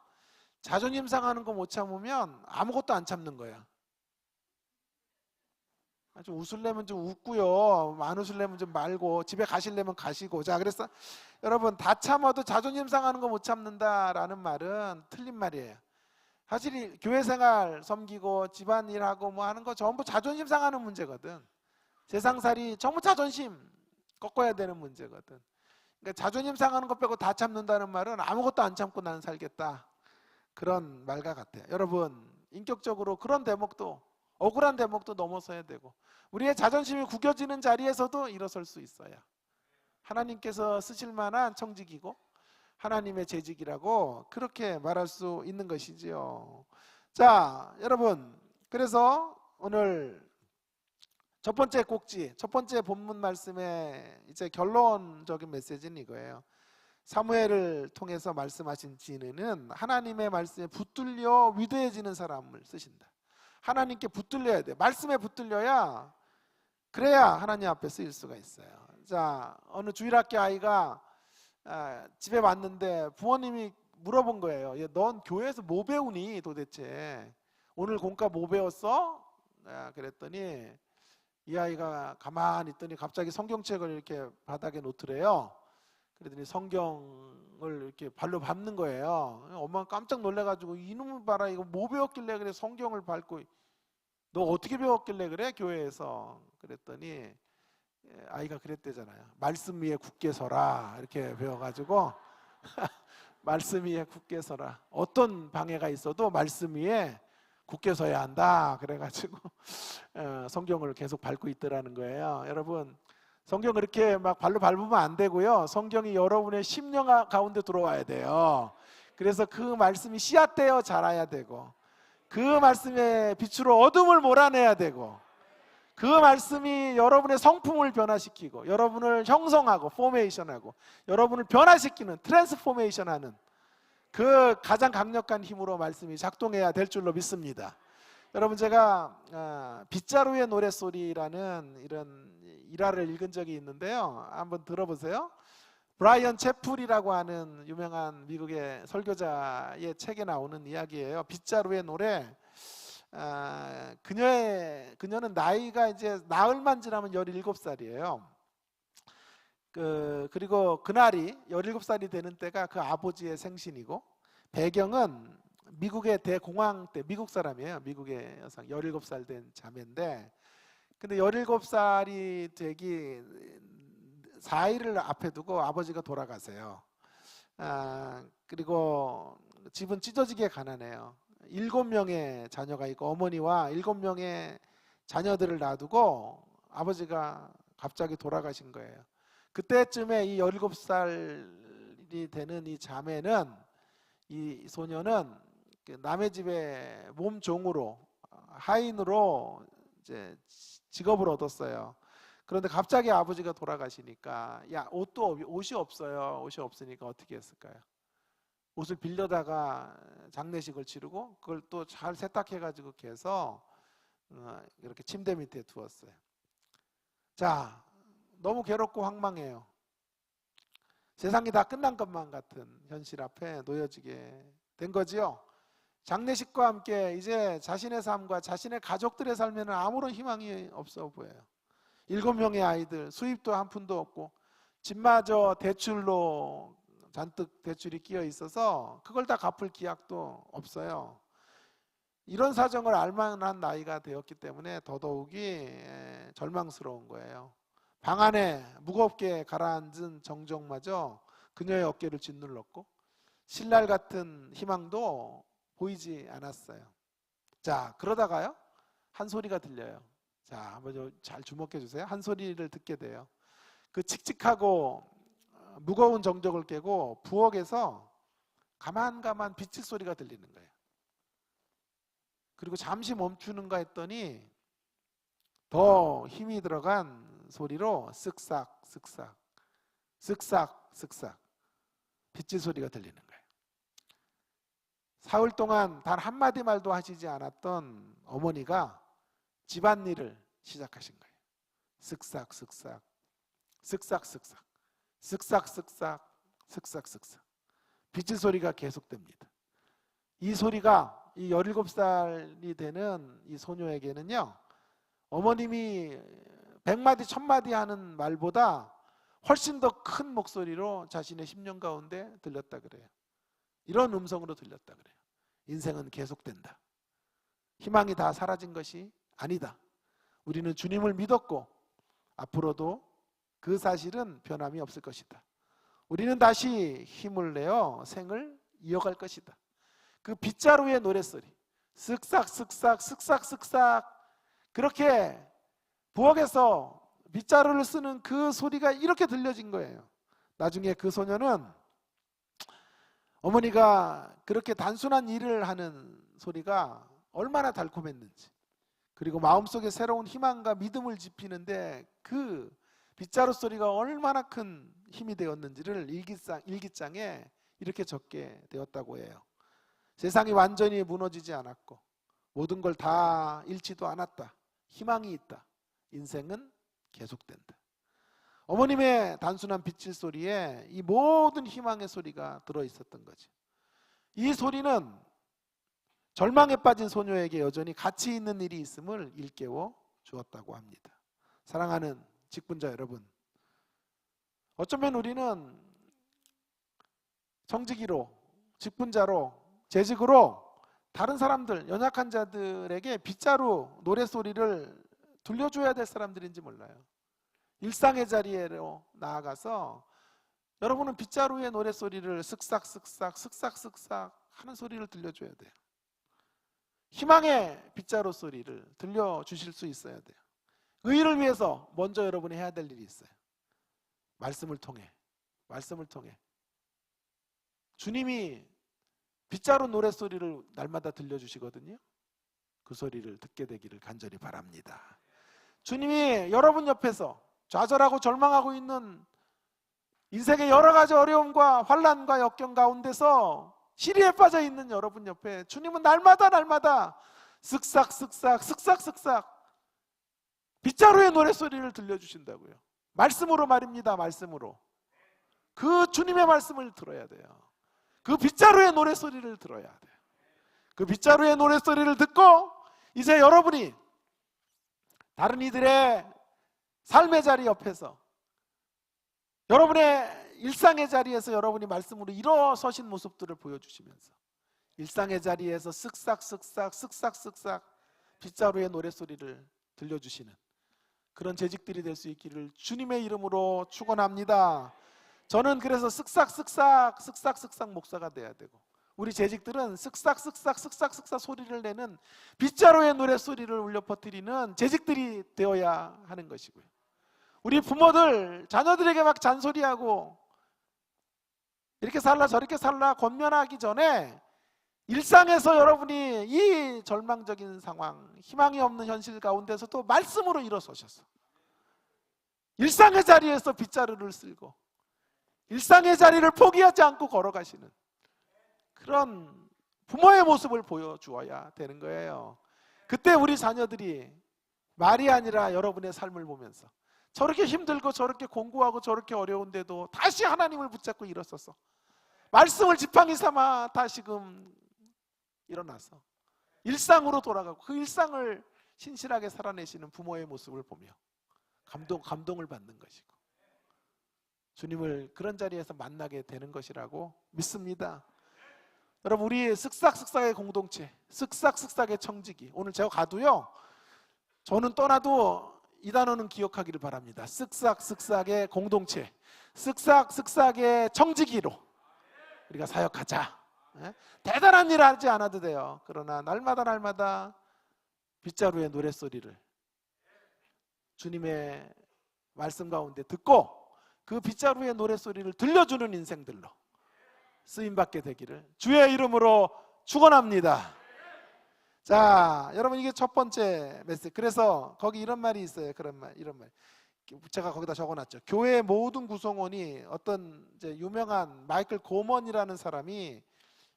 Speaker 2: 자존심 상하는 거 못 참으면 아무것도 안 참는 거야. 좀 웃으려면 좀 웃고요, 안 웃으려면 좀 말고, 집에 가시려면 가시고. 자 그래서 여러분, 다 참아도 자존심 상하는 거 못 참는다라는 말은 틀린 말이에요. 사실 교회 생활 섬기고 집안일하고 뭐 하는 거 전부 자존심 상하는 문제거든. 세상살이 전부 자존심 꺾어야 되는 문제거든. 그러니까 자존심 상하는 것 빼고 다 참는다는 말은 아무것도 안 참고 나는 살겠다, 그런 말과 같아요. 여러분, 인격적으로 그런 대목도, 억울한 대목도 넘어서야 되고, 우리의 자존심이 구겨지는 자리에서도 일어설 수 있어요. 하나님께서 쓰실 만한 청직이고 하나님의 재직이라고 그렇게 말할 수 있는 것이지요. 자 여러분, 그래서 오늘 첫 번째 꼭지, 첫 번째 본문 말씀의 이제 결론적인 메시지는 이거예요. 사무엘을 통해서 말씀하신 진리는 하나님의 말씀에 붙들려 위대해지는 사람을 쓰신다. 하나님께 붙들려야 돼. 말씀에 붙들려야, 그래야 하나님 앞에 쓰일 수가 있어요. 자, 어느 주일학교 아이가 집에 왔는데 부모님이 물어본 거예요. 넌 교회에서 뭐 배우니 도대체? 오늘 공과 뭐 배웠어? 그랬더니 이 아이가 가만히 있더니 갑자기 성경책을 이렇게 바닥에 놓더래요. 그랬더니 성경을 이렇게 발로 밟는 거예요. 엄마가 깜짝 놀래가지고, 이놈을 봐라, 이거 뭐 배웠길래 그래 성경을 밟고, 너 어떻게 배웠길래 그래 교회에서? 그랬더니 아이가 그랬대잖아요. 말씀 위에 굳게 서라, 이렇게 배워가지고 말씀 위에 굳게 서라, 어떤 방해가 있어도 말씀 위에 굳게 서야 한다, 그래가지고 성경을 계속 밟고 있더라는 거예요. 여러분, 성경 그렇게 막 발로 밟으면 안 되고요, 성경이 여러분의 심령 가운데 들어와야 돼요. 그래서 그 말씀이 씨앗되어 자라야 되고, 그 말씀의 빛으로 어둠을 몰아내야 되고, 그 말씀이 여러분의 성품을 변화시키고 여러분을 형성하고 포메이션하고 여러분을 변화시키는, 트랜스포메이션하는 그 가장 강력한 힘으로 말씀이 작동해야 될 줄로 믿습니다. 여러분, 제가 빗자루의 노랫소리라는 이런 일화를 읽은 적이 있는데요, 한번 들어보세요. 브라이언 채플이라고 하는 유명한 미국의 설교자의 책에 나오는 이야기예요. 빗자루의 노래. 그녀는 나이가 이제 나흘만 지나면 17살이에요. 그리고 그날이 17살이 되는 때가 그 아버지의 생신이고, 배경은 미국의 대공황 때, 미국 사람이에요. 미국의 여성, 17살 된 자매인데, 근데 17살이 되기 4일을 앞에 두고 아버지가 돌아가세요. 그리고 집은 찢어지게 가난해요. 7명의 자녀가 있고 어머니와 7명의 자녀들을 놔두고 아버지가 갑자기 돌아가신 거예요. 그때쯤에 이 17살이 되는 이 자매는, 이 소녀는 남의 집에 몸종으로, 하인으로 이제 직업을 얻었어요. 그런데 갑자기 아버지가 돌아가시니까 옷이 없어요. 옷이 없으니까 어떻게 했을까요? 옷을 빌려다가 장례식을 치르고 그걸 또 잘 세탁해가지고 이렇게 해서 이렇게 침대 밑에 두었어요. 자, 너무 괴롭고 황망해요. 세상이 다 끝난 것만 같은 현실 앞에 놓여지게 된 거지요. 장례식과 함께 이제 자신의 삶과 자신의 가족들의 삶에는 아무런 희망이 없어 보여요. 7명의 아이들, 수입도 한 푼도 없고 집마저 대출로 잔뜩 대출이 끼어 있어서 그걸 다 갚을 기약도 없어요. 이런 사정을 알만한 나이가 되었기 때문에 더더욱이 절망스러운 거예요. 방 안에 무겁게 가라앉은 정정마저 그녀의 어깨를 짓눌렀고 신랄 같은 희망도 보이지 않았어요. 자, 그러다가요, 한 소리가 들려요. 자, 한번 잘 주목해 주세요. 한 소리를 듣게 돼요. 그 칙칙하고 무거운 정적을 깨고 부엌에서 가만 비칠 소리가 들리는 거예요. 그리고 잠시 멈추는가 했더니 더 힘이 들어간 소리로 쓱싹 빗질 소리가 들리는 거예요. 사흘 동안 단 한마디 말도 하시지 않았던 어머니가 집안일을 시작하신 거예요. 쓱싹 빗질 소리가 계속됩니다. 이 소리가 이 17살이 되는 이 소녀에게는요, 어머님이 100마디 1000마디 하는 말보다 훨씬 더 큰 목소리로 자신의 심령 가운데 들렸다 그래요. 이런 음성으로 들렸다 그래요. 인생은 계속된다. 희망이 다 사라진 것이 아니다. 우리는 주님을 믿었고 앞으로도 그 사실은 변함이 없을 것이다. 우리는 다시 힘을 내어 생을 이어갈 것이다. 그 빗자루의 노랫소리, 쓱싹 그렇게 부엌에서 빗자루를 쓰는 그 소리가 이렇게 들려진 거예요. 나중에 그 소녀는 어머니가 그렇게 단순한 일을 하는 소리가 얼마나 달콤했는지, 그리고 마음속에 새로운 희망과 믿음을 지피는데 그 빗자루 소리가 얼마나 큰 힘이 되었는지를 일기장에 이렇게 적게 되었다고 해요. 세상이 완전히 무너지지 않았고 모든 걸 다 잃지도 않았다. 희망이 있다. 인생은 계속된다. 어머님의 단순한 빗질 소리에 이 모든 희망의 소리가 들어있었던 거죠. 이 소리는 절망에 빠진 소녀에게 여전히 가치 있는 일이 있음을 일깨워 주었다고 합니다. 사랑하는 직분자 여러분, 어쩌면 우리는 청지기로, 직분자로, 재직으로 다른 사람들, 연약한 자들에게 빗자루 노랫소리를 들려줘야 될 사람들인지 몰라요. 일상의 자리로 나아가서 여러분은 빗자루의 노랫소리를 쓱싹 하는 소리를 들려줘야 돼요. 희망의 빗자루 소리를 들려주실 수 있어야 돼요. 의를 위해서 먼저 여러분이 해야 될 일이 있어요. 말씀을 통해 주님이 빗자루 노랫소리를 날마다 들려주시거든요. 그 소리를 듣게 되기를 간절히 바랍니다. 주님이 여러분 옆에서 좌절하고 절망하고 있는 인생의 여러 가지 어려움과 환난과 역경 가운데서 시리에 빠져 있는 여러분 옆에 주님은 날마다 쓱싹 빗자루의 노랫소리를 들려주신다고요. 말씀으로 말입니다. 말씀으로. 그 주님의 말씀을 들어야 돼요. 그 빗자루의 노랫소리를 들어야 돼요. 그 빗자루의 노랫소리를 듣고 이제 여러분이 다른 이들의 삶의 자리 옆에서, 여러분의 일상의 자리에서 여러분이 말씀으로 일어서신 모습들을 보여주시면서 일상의 자리에서 쓱싹 빗자루의 노랫소리를 들려주시는 그런 재직들이 될 수 있기를 주님의 이름으로 축원합니다. 저는 그래서 쓱싹 목사가 돼야 되고, 우리 재직들은 쓱싹 소리를 내는 빗자루의 노랫소리를 울려 퍼뜨리는 재직들이 되어야 하는 것이고요. 우리 부모들 자녀들에게 막 잔소리하고 이렇게 살라 저렇게 살라 권면하기 전에 일상에서 여러분이 이 절망적인 상황, 희망이 없는 현실 가운데서도 말씀으로 일어서셔서 일상의 자리에서 빗자루를 쓸고 일상의 자리를 포기하지 않고 걸어가시는 그런 부모의 모습을 보여주어야 되는 거예요. 그때 우리 자녀들이 말이 아니라 여러분의 삶을 보면서 저렇게 힘들고 저렇게 공부하고 저렇게 어려운데도 다시 하나님을 붙잡고 일어서서 말씀을 지팡이 삼아 다시금 일어나서 일상으로 돌아가고 그 일상을 신실하게 살아내시는 부모의 모습을 보며 감동을 받는 것이고 주님을 그런 자리에서 만나게 되는 것이라고 믿습니다. 여러분, 우리 쓱싹쓱싹의 공동체, 쓱싹쓱싹의 청지기, 오늘 제가 가도요, 저는 떠나도 이 단어는 기억하기를 바랍니다. 쓱싹쓱싹의 공동체, 쓱싹쓱싹의 청지기로 우리가 사역하자. 대단한 일 하지 않아도 돼요. 그러나 날마다 빗자루의 노랫소리를 주님의 말씀 가운데 듣고 그 빗자루의 노랫소리를 들려주는 인생들로 쓰임받게 되기를 주의 이름으로 축원합니다. 자, 여러분, 이게 첫 번째 메시지. 그래서 거기 이런 말이 있어요. 이런 말 제가 거기다 적어놨죠. 교회의 모든 구성원이 어떤 이제 유명한 마이클 고먼이라는 사람이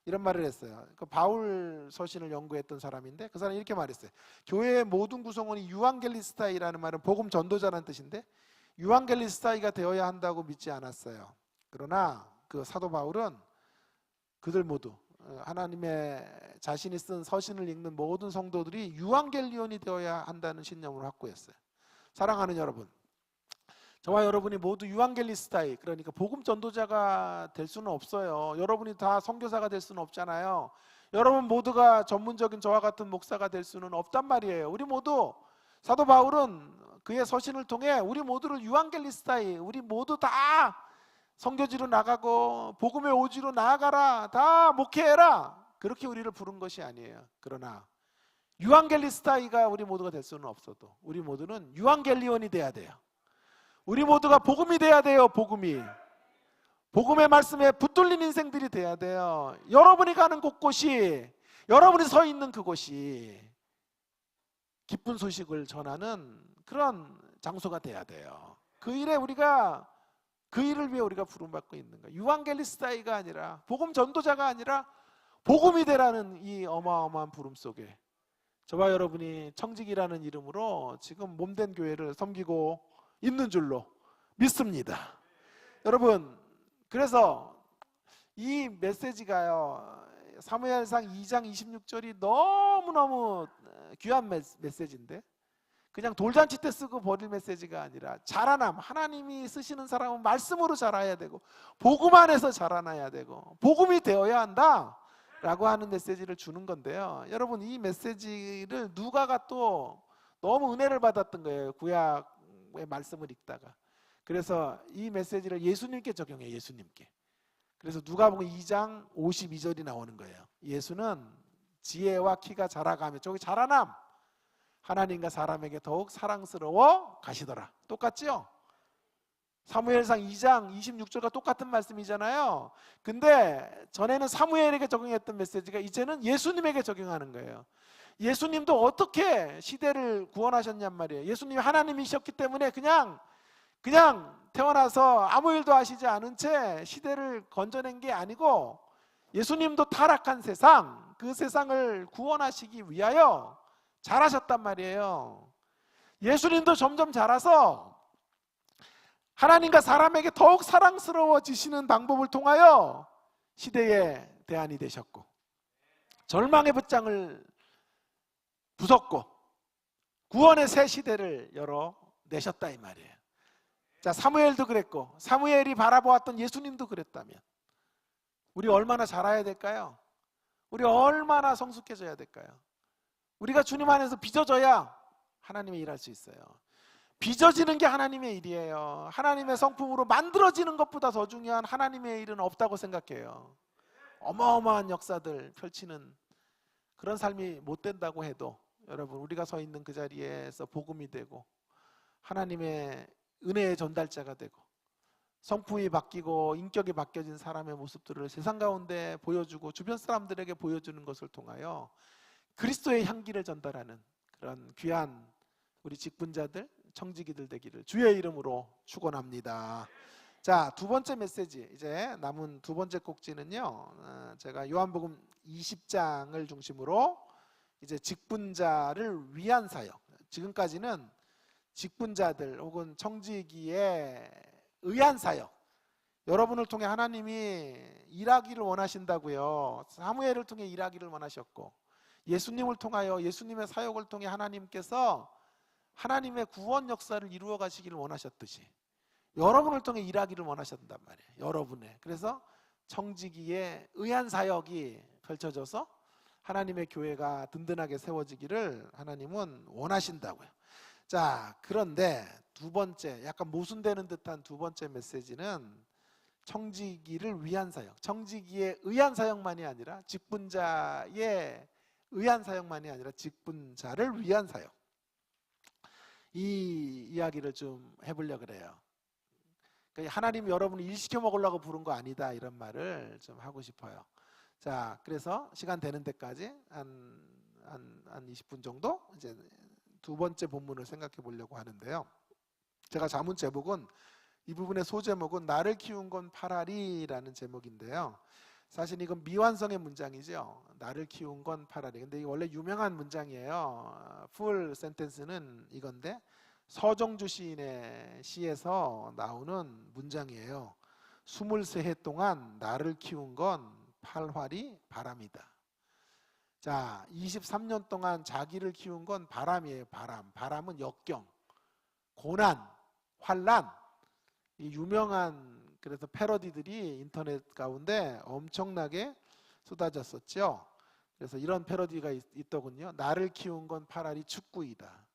Speaker 2: 이런 말을 했어요. 그 바울 서신을 연구했던 사람인데 그 사람이 이렇게 말했어요. 교회의 모든 구성원이 유앙겔리스타이라는 말은 복음 전도자라는 뜻인데 유앙겔리스타이가 되어야 한다고 믿지 않았어요. 그러나 그 사도 바울은 그들 모두 하나님의 자신이 쓴 서신을 읽는 모든 성도들이 유앙겔리온이 되어야 한다는 신념을 확고했어요. 사랑하는 여러분, 저와 여러분이 모두 유앙겔리스타이, 그러니까 복음 전도자가 될 수는 없어요. 여러분이 다 선교사가 될 수는 없잖아요. 여러분 모두가 전문적인 저와 같은 목사가 될 수는 없단 말이에요. 우리 모두, 사도 바울은 그의 서신을 통해 우리 모두를 유앙겔리스타이, 우리 모두 다 선교지로 나가고 복음의 오지로 나아가라, 다 목회해라, 그렇게 우리를 부른 것이 아니에요. 그러나 유앙겔리스타이가 우리 모두가 될 수는 없어도 우리 모두는 유앙겔리온이 돼야 돼요. 우리 모두가 복음이 돼야 돼요. 복음의 말씀에 붙들린 인생들이 돼야 돼요. 여러분이 가는 곳곳이, 여러분이 서 있는 그곳이 기쁜 소식을 전하는 그런 장소가 돼야 돼요. 그 일을 위해 우리가 부름받고 있는 거예요. 유앙겔리스타이가 아니라, 복음 전도자가 아니라 복음이 되라는 이 어마어마한 부름 속에 저와 여러분이 청직이라는 이름으로 지금 몸된 교회를 섬기고 있는 줄로 믿습니다. 여러분, 그래서 이 메시지가요, 사무엘상 2장 26절이 너무너무 귀한 메시지인데 그냥 돌잔치 때 쓰고 버릴 메시지가 아니라 자라남, 하나님이 쓰시는 사람은 말씀으로 자라야 되고 복음 안에서 자라나야 되고 복음이 되어야 한다 라고 하는 메시지를 주는 건데요. 여러분, 이 메시지를 누가가 또 너무 은혜를 받았던 거예요. 구약의 말씀을 읽다가. 그래서 이 메시지를 예수님께 적용해요. 예수님께. 그래서 누가복음 2장 52절이 나오는 거예요. 예수는 지혜와 키가 자라가며, 저기 자라남, 하나님과 사람에게 더욱 사랑스러워 가시더라. 똑같죠? 사무엘상 2장 26절과 똑같은 말씀이잖아요. 근데 전에는 사무엘에게 적용했던 메시지가 이제는 예수님에게 적용하는 거예요. 예수님도 어떻게 시대를 구원하셨냔 말이에요. 예수님이 하나님이셨기 때문에 그냥 태어나서 아무 일도 하시지 않은 채 시대를 건져낸 게 아니고 예수님도 타락한 세상, 그 세상을 구원하시기 위하여 자라셨단 말이에요. 예수님도 점점 자라서 하나님과 사람에게 더욱 사랑스러워지시는 방법을 통하여 시대의 대안이 되셨고 절망의 붓장을 부쉈고 구원의 새 시대를 열어내셨다 이 말이에요. 자, 사무엘도 그랬고 사무엘이 바라보았던 예수님도 그랬다면 우리 얼마나 자라야 될까요? 우리 얼마나 성숙해져야 될까요? 우리가 주님 안에서 빚어져야 하나님의 일할 수 있어요. 빚어지는 게 하나님의 일이에요. 하나님의 성품으로 만들어지는 것보다 더 중요한 하나님의 일은 없다고 생각해요. 어마어마한 역사들 펼치는 그런 삶이 못 된다고 해도 여러분, 우리가 서 있는 그 자리에서 복음이 되고 하나님의 은혜의 전달자가 되고 성품이 바뀌고 인격이 바뀌어진 사람의 모습들을 세상 가운데 보여주고 주변 사람들에게 보여주는 것을 통하여 그리스도의 향기를 전달하는 그런 귀한 우리 직분자들, 청지기들 되기를 주의 이름으로 축원합니다. 자, 두 번째 메시지, 이제 남은 두 번째 꼭지는요, 제가 요한복음 20장을 중심으로 이제 직분자를 위한 사역, 지금까지는 직분자들 혹은 청지기에 의한 사역, 여러분을 통해 하나님이 일하기를 원하신다고요. 사무엘을 통해 일하기를 원하셨고, 예수님을 통하여 예수님의 사역을 통해 하나님께서 하나님의 구원 역사를 이루어 가시기를 원하셨듯이 여러분을 통해 일하기를 원하셨단 말이에요. 여러분의. 그래서 청지기에 의한 사역이 펼쳐져서 하나님의 교회가 든든하게 세워지기를 하나님은 원하신다고요. 자, 그런데 두 번째, 약간 모순되는 듯한 두 번째 메시지는 청지기를 위한 사역, 청지기에 의한 사역만이 아니라 직분자에 의한 사역만이 아니라 직분자를 위한 사역, 이 이야기를 좀 해보려고 그래요. 그러니까 하나님 여러분을 일시켜 먹으려고 부른 거 아니다, 이런 말을 좀 하고 싶어요. 자, 그래서 시간 되는 데까지 한 20분 정도 이제 두 번째 본문을 생각해 보려고 하는데요. 제가 자문 제목은, 이 부분의 소제목은 나를 키운 건 파라리라는 제목인데요. 사실 이건 미완성의 문장이죠. 나를 키운 건 파라리. 근데 이게 원래 유명한 문장이에요. 풀 센텐스는 이건데 서정주 시인의 시에서 나오는 문장이에요. 23해 동안 나를 키운 건 팔활이 바람이다. 자, 23년 동안 자기를 키운 건 바람이에요. 바람. 바람은 역경, 고난, 환난. 이 유명한, 그래서 패러디들이 인터넷 가운데 엄청나게 쏟아졌었죠. 그래서 이런 패러디가 있더군요. 나를 키운 건 파라리 축구이다.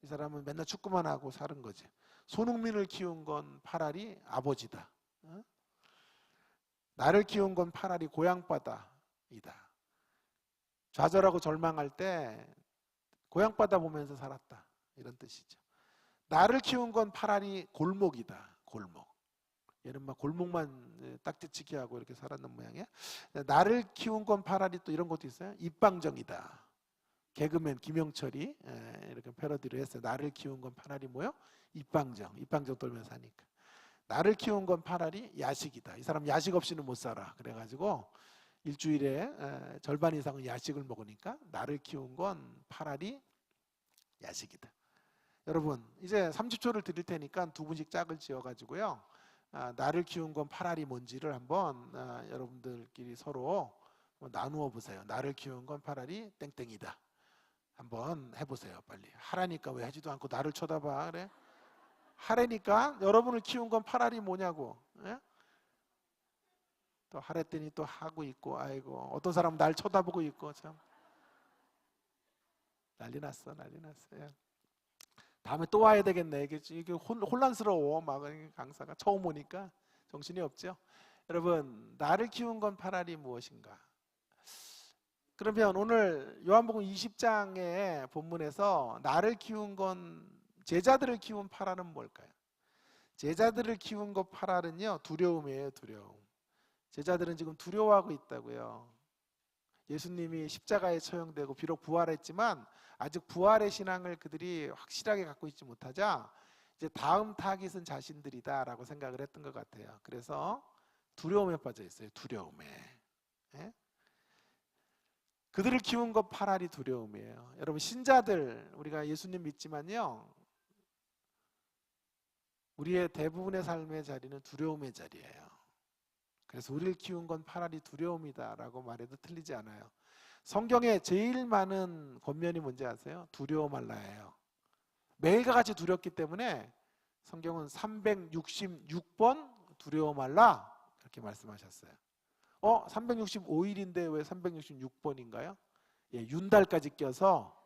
Speaker 2: 이 사람은 맨날 축구만 하고 사는 거지. 손흥민을 키운 건 파라리 아버지다. 나를 키운 건 파라리 고향바다이다. 좌절하고 절망할 때 고향바다 보면서 살았다, 이런 뜻이죠. 나를 키운 건 파라리 골목이다. 골목. 얘는 막 골목만 딱지치기 하고 이렇게 살았는 모양이야. 나를 키운 건 파라리 또 이런 것도 있어요. 입방정이다. 개그맨 김영철이 이렇게 패러디를 했어요. 나를 키운 건 파라리 뭐요? 입방정. 입방정 돌면서 하니까. 나를 키운 건 파라리 야식이다. 이 사람 야식 없이는 못 살아. 그래가지고 일주일에 절반 이상은 야식을 먹으니까 나를 키운 건 파라리 야식이다. 여러분, 이제 30초를 드릴 테니까 두 분씩 짝을 지어가지고요, 나를 키운 건 파라리 뭔지를 한번 여러분들끼리 서로 나누어 보세요. 나를 키운 건 파라리 땡땡이다. 한번 해보세요. 빨리. 하라니까 왜 하지도 않고 나를 쳐다봐. 그래? 하라니까 여러분을 키운 건 파라리 뭐냐고. 예? 또 하랬더니 또 하고 있고, 아이고, 어떤 사람은 날 쳐다보고 있고, 참 난리 났어, 난리 났어. 예. 다음에 또 와야 되겠네. 이게 혼란스러워. 막 강사가 처음 오니까 정신이 없죠. 여러분, 나를 키운 건 파라리 무엇인가? 그러면 오늘 요한복음 20장의 본문에서 나를 키운 건, 제자들을 키운 파라는 뭘까요? 제자들을 키운 것 파라는요, 두려움이에요. 두려움. 제자들은 지금 두려워하고 있다고요. 예수님이 십자가에 처형되고 비록 부활했지만 아직 부활의 신앙을 그들이 확실하게 갖고 있지 못하자 이제 다음 타깃은 자신들이다라고 생각을 했던 것 같아요. 그래서 두려움에 빠져 있어요. 두려움에. 예? 그들을 키운 것 파라리 두려움이에요. 여러분, 신자들, 우리가 예수님 믿지만요, 우리의 대부분의 삶의 자리는 두려움의 자리예요. 그래서 우리를 키운 건 파라리 두려움이다라고 말해도 틀리지 않아요. 성경에 제일 많은 권면이 뭔지 아세요? 두려워 말라예요. 매일과 같이 두렵기 때문에 성경은 366번 두려워 말라 그렇게 말씀하셨어요. 365일인데 왜 366번인가요? 예, 윤달까지 껴서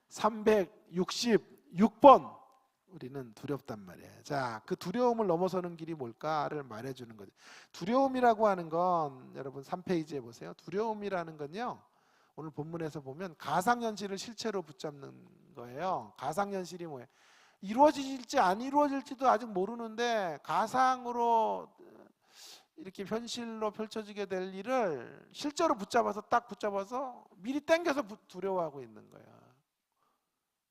Speaker 2: 366번 우리는 두렵단 말이에요. 자, 그 두려움을 넘어서는 길이 뭘까를 말해주는 거죠. 두려움이라고 하는 건 여러분 3페이지에 보세요. 두려움이라는 건요, 오늘 본문에서 보면 가상현실을 실체로 붙잡는 거예요. 가상현실이 뭐예요? 이루어질지 안 이루어질지도 아직 모르는데 가상으로 이렇게 현실로 펼쳐지게 될 일을 실제로 딱 붙잡아서 미리 땡겨서 두려워하고 있는 거야.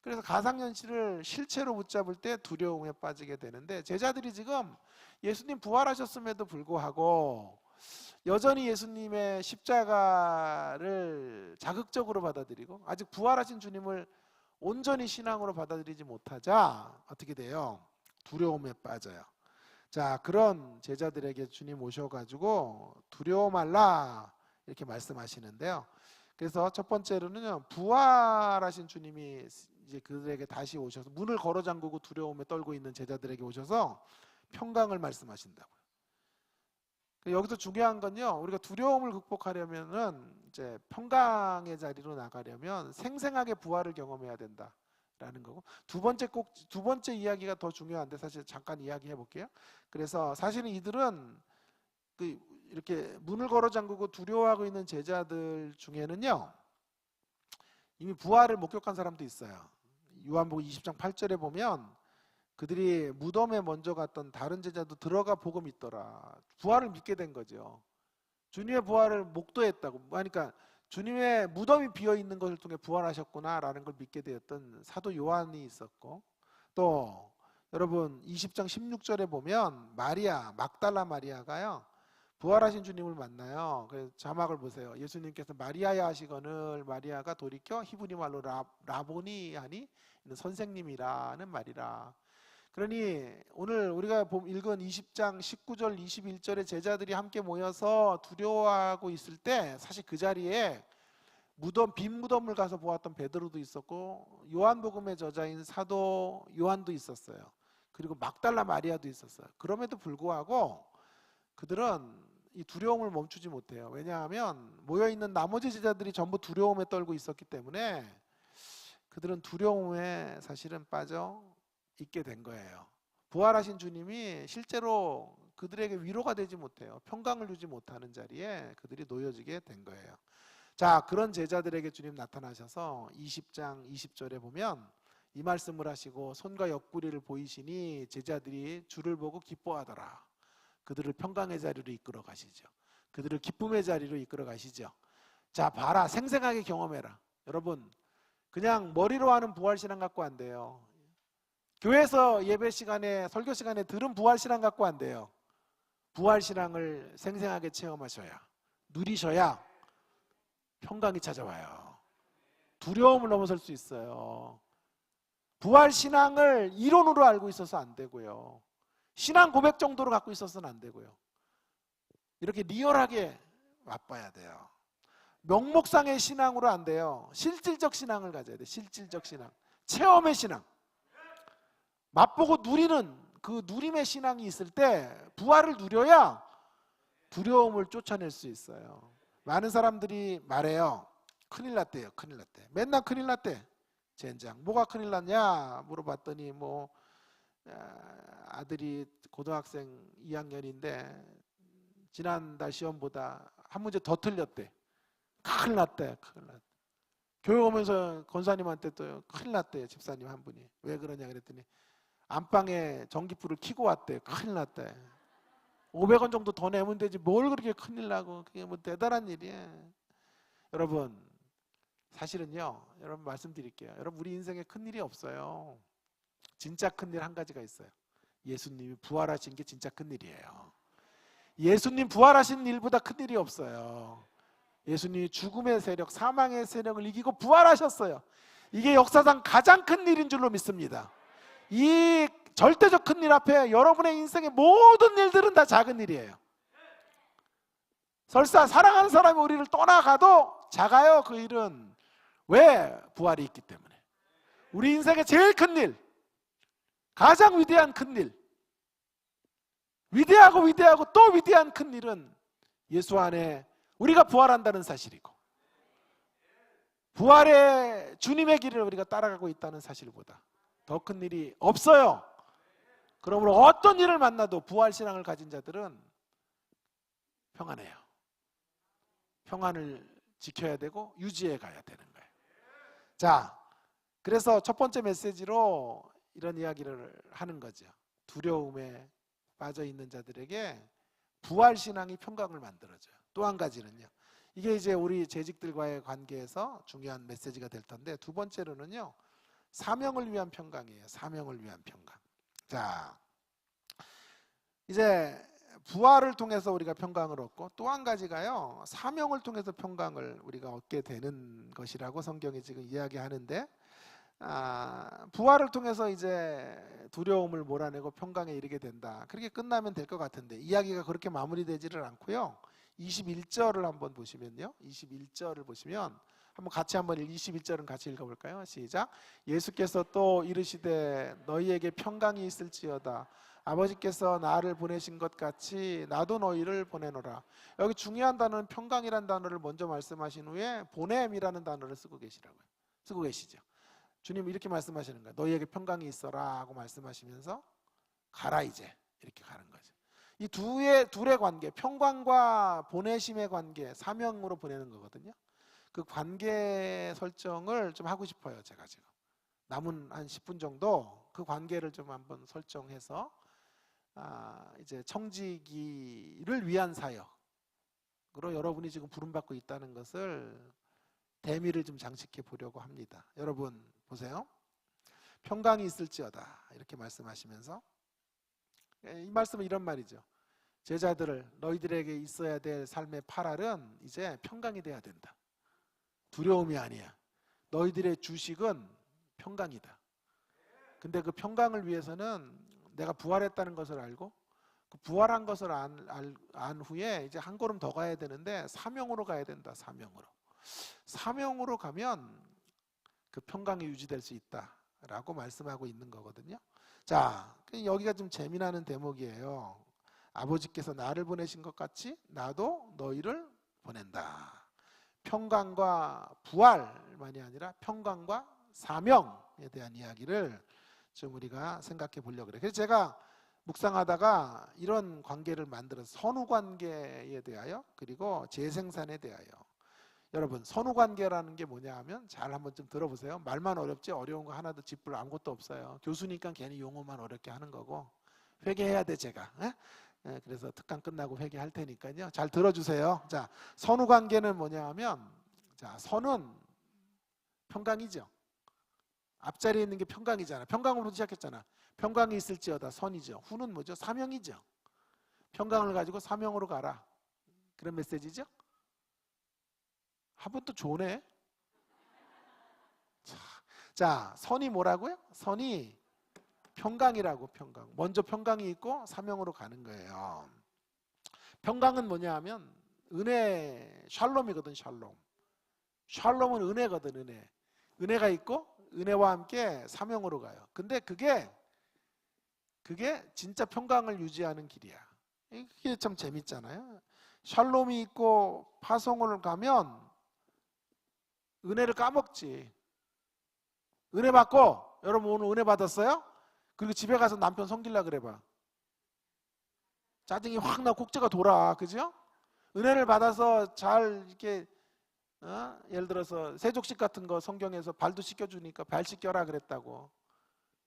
Speaker 2: 그래서 가상현실을 실체로 붙잡을 때 두려움에 빠지게 되는데, 제자들이 지금 예수님 부활하셨음에도 불구하고 여전히 예수님의 십자가를 자극적으로 받아들이고 아직 부활하신 주님을 온전히 신앙으로 받아들이지 못하자 어떻게 돼요? 두려움에 빠져요. 자, 그런 제자들에게 주님 오셔가지고 두려워 말라 이렇게 말씀하시는데요. 그래서 첫 번째로는요, 부활하신 주님이 이제 그들에게 다시 오셔서 문을 걸어 잠그고 두려움에 떨고 있는 제자들에게 오셔서 평강을 말씀하신다고요. 여기서 중요한 건요, 우리가 두려움을 극복하려면은 이제 평강의 자리로 나가려면 생생하게 부활을 경험해야 된다라는 거고, 두 번째 이야기가 더 중요한데 사실 잠깐 이야기해 볼게요. 그래서 사실은 이들은 이렇게 문을 걸어 잠그고 두려워하고 있는 제자들 중에는요, 이미 부활을 목격한 사람도 있어요. 요한복음 20장 8절에 보면 그들이 무덤에 먼저 갔던 다른 제자도 들어가 보고 믿더라. 부활을 믿게 된 거죠. 주님의 부활을 목도했다고. 그러니까 주님의 무덤이 비어 있는 것을 통해 부활하셨구나라는 걸 믿게 되었던 사도 요한이 있었고, 또 여러분 20장 16절에 보면 마리아, 막달라 마리아가요, 부활하신 주님을 만나요. 그래서 자막을 보세요. 예수님께서 마리아야 하시거늘 마리아가 돌이켜 히브리 말로 라보니 하니 선생님이라는 말이라. 그러니 오늘 우리가 읽은 20장 19절 21절의 제자들이 함께 모여서 두려워하고 있을 때 사실 그 자리에 빈 무덤을 가서 보았던 베드로도 있었고 요한복음의 저자인 사도 요한도 있었어요. 그리고 막달라 마리아도 있었어요. 그럼에도 불구하고 그들은 이 두려움을 멈추지 못해요. 왜냐하면 모여있는 나머지 제자들이 전부 두려움에 떨고 있었기 때문에 그들은 두려움에 사실은 빠져 있게 된 거예요. 부활하신 주님이 실제로 그들에게 위로가 되지 못해요. 평강을 주지 못하는 자리에 그들이 놓여지게 된 거예요. 자, 그런 제자들에게 주님 나타나셔서 20장 20절에 보면 이 말씀을 하시고 손과 옆구리를 보이시니 제자들이 주를 보고 기뻐하더라. 그들을 평강의 자리로 이끌어 가시죠. 그들을 기쁨의 자리로 이끌어 가시죠. 자, 봐라. 생생하게 경험해라. 여러분, 그냥 머리로 하는 부활신앙 갖고 안 돼요. 교회에서 예배 시간에 설교 시간에 들은 부활신앙 갖고 안 돼요. 부활신앙을 생생하게 체험하셔야, 누리셔야 평강이 찾아와요. 두려움을 넘어설 수 있어요. 부활신앙을 이론으로 알고 있어서 안 되고요. 신앙 고백 정도로 갖고 있어서는 안 되고요. 이렇게 리얼하게 맛봐야 돼요. 명목상의 신앙으로 안 돼요. 실질적 신앙을 가져야 돼요. 실질적 신앙, 체험의 신앙, 맛보고 누리는 그 누림의 신앙이 있을 때 부활을 누려야 두려움을 쫓아낼 수 있어요. 많은 사람들이 말해요. 큰일 났대요. 큰일 났대. 맨날 큰일 났대. 젠장. 뭐가 큰일 났냐 물어봤더니 아들이 고등학생 2학년인데 지난달 시험보다 한 문제 더 틀렸대. 큰일 났대. 큰일 났대. 교회 오면서 권사님한테 또 큰일 났대. 집사님 한 분이. 왜 그러냐 그랬더니 안방에 전기불을 켜고 왔대. 큰일 났대. 500원 정도 더 내면 되지 뭘 그렇게 큰일 나고. 그게 뭐 대단한 일이야. 여러분, 사실은요, 여러분 말씀드릴게요. 여러분, 우리 인생에 큰일이 없어요. 진짜 큰일 한 가지가 있어요. 예수님이 부활하신 게 진짜 큰일이에요. 예수님 부활하신 일보다 큰일이 없어요. 예수님이 죽음의 세력, 사망의 세력을 이기고 부활하셨어요. 이게 역사상 가장 큰 일인 줄로 믿습니다. 이 절대적 큰일 앞에 여러분의 인생의 모든 일들은 다 작은 일이에요. 설사 사랑하는 사람이 우리를 떠나가도 작아요. 그 일은. 왜? 부활이 있기 때문에. 우리 인생의 제일 큰 일, 가장 위대한 큰 일, 위대하고 또 위대한 큰 일은 예수 안에 우리가 부활한다는 사실이고, 부활의 주님의 길을 우리가 따라가고 있다는 사실보다 더 큰 일이 없어요. 그러므로 어떤 일을 만나도 부활신앙을 가진 자들은 평안해요. 평안을 지켜야 되고 유지해 가야 되는 거예요. 자, 그래서 첫 번째 메시지로 이런 이야기를 하는 거죠. 두려움에 빠져 있는 자들에게 부활 신앙이 평강을 만들어줘요. 또 한 가지는요. 이게 이제 우리 재직들과의 관계에서 중요한 메시지가 될 텐데, 두 번째로는요. 사명을 위한 평강이에요. 사명을 위한 평강. 자, 이제 부활을 통해서 우리가 평강을 얻고, 또 한 가지가요. 사명을 통해서 평강을 우리가 얻게 되는 것이라고 성경이 지금 이야기하는데, 부활을 통해서 이제 두려움을 몰아내고 평강에 이르게 된다. 그렇게 끝나면 될 것 같은데 이야기가 그렇게 마무리되지를 않고요. 21절을 한번 보시면요. 21절을 보시면 한번 같이 한번 21절은 같이 읽어볼까요? 시작. 예수께서 또 이르시되 너희에게 평강이 있을지어다. 아버지께서 나를 보내신 것 같이 나도 너희를 보내노라. 여기 중요한 단어는 평강이라는 단어를 먼저 말씀하신 후에 보냄이라는 단어를 쓰고 계시죠. 주님 이렇게 말씀하시는 거예요. 너희에게 평강이 있어라 하고 말씀하시면서 가라 이제 이렇게 가는 거죠. 이 둘의 관계, 평강과 보내심의 관계, 사명으로 보내는 거거든요. 그 관계 설정을 좀 하고 싶어요. 제가 지금 남은 한 10분 정도 그 관계를 좀 한번 설정해서 이제 청지기를 위한 사역으로 여러분이 지금 부름받고 있다는 것을 대미를 좀 장식해 보려고 합니다. 여러분 보세요. 평강이 있을지어다 이렇게 말씀하시면서 이 말씀은 이런 말이죠. 제자들을 너희들에게 있어야 될 삶의 파랄은 이제 평강이 돼야 된다. 두려움이 아니야. 너희들의 주식은 평강이다. 근데 그 평강을 위해서는 내가 부활했다는 것을 알고 그 부활한 것을 안 후에 이제 한 걸음 더 가야 되는데 사명으로 가야 된다. 사명으로 가면 그 평강이 유지될 수 있다라고 말씀하고 있는 거거든요. 자, 여기가 좀 재미나는 대목이에요. 아버지께서 나를 보내신 것 같이 나도 너희를 보낸다. 평강과 부활만이 아니라 평강과 사명에 대한 이야기를 좀 우리가 생각해 보려고 그래요. 그래서 제가 묵상하다가 이런 관계를 만들어서 선후관계에 대하여 그리고 재생산에 대하여 여러분 선후관계라는 게 뭐냐 하면 잘 한번 좀 들어보세요. 말만 어렵지 어려운 거 하나도 짚을 아무것도 없어요. 교수니까 괜히 용어만 어렵게 하는 거고 회개해야 돼 제가. 그래서 특강 끝나고 회개할 테니까요. 잘 들어주세요. 자, 선후관계는 뭐냐 하면 자, 선은 평강이죠. 앞자리에 있는 게 평강이잖아. 평강으로 시작했잖아. 평강이 있을지어다 선이죠. 후는 뭐죠? 사명이죠. 평강을 가지고 사명으로 가라. 그런 메시지죠. 한 번 또 좋네. 자, 선이 뭐라고요? 선이 평강이라고. 평강. 먼저 평강이 있고 사명으로 가는 거예요. 평강은 뭐냐 하면 은혜, 샬롬이거든. 샬롬은 은혜거든. 은혜가 있고 은혜와 함께 사명으로 가요. 근데 그게 진짜 평강을 유지하는 길이야. 이게 참 재밌잖아요. 샬롬이 있고 파송을 가면 은혜를 까먹지. 은혜 받고 여러분 오늘 은혜 받았어요? 그리고 집에 가서 남편 섬기려고 그래봐. 짜증이 확 나고 꼭지가 돌아. 그죠? 은혜를 받아서 잘 이렇게 예를 들어서 세족식 같은 거 성경에서 발도 씻겨주니까 발 씻겨라 그랬다고.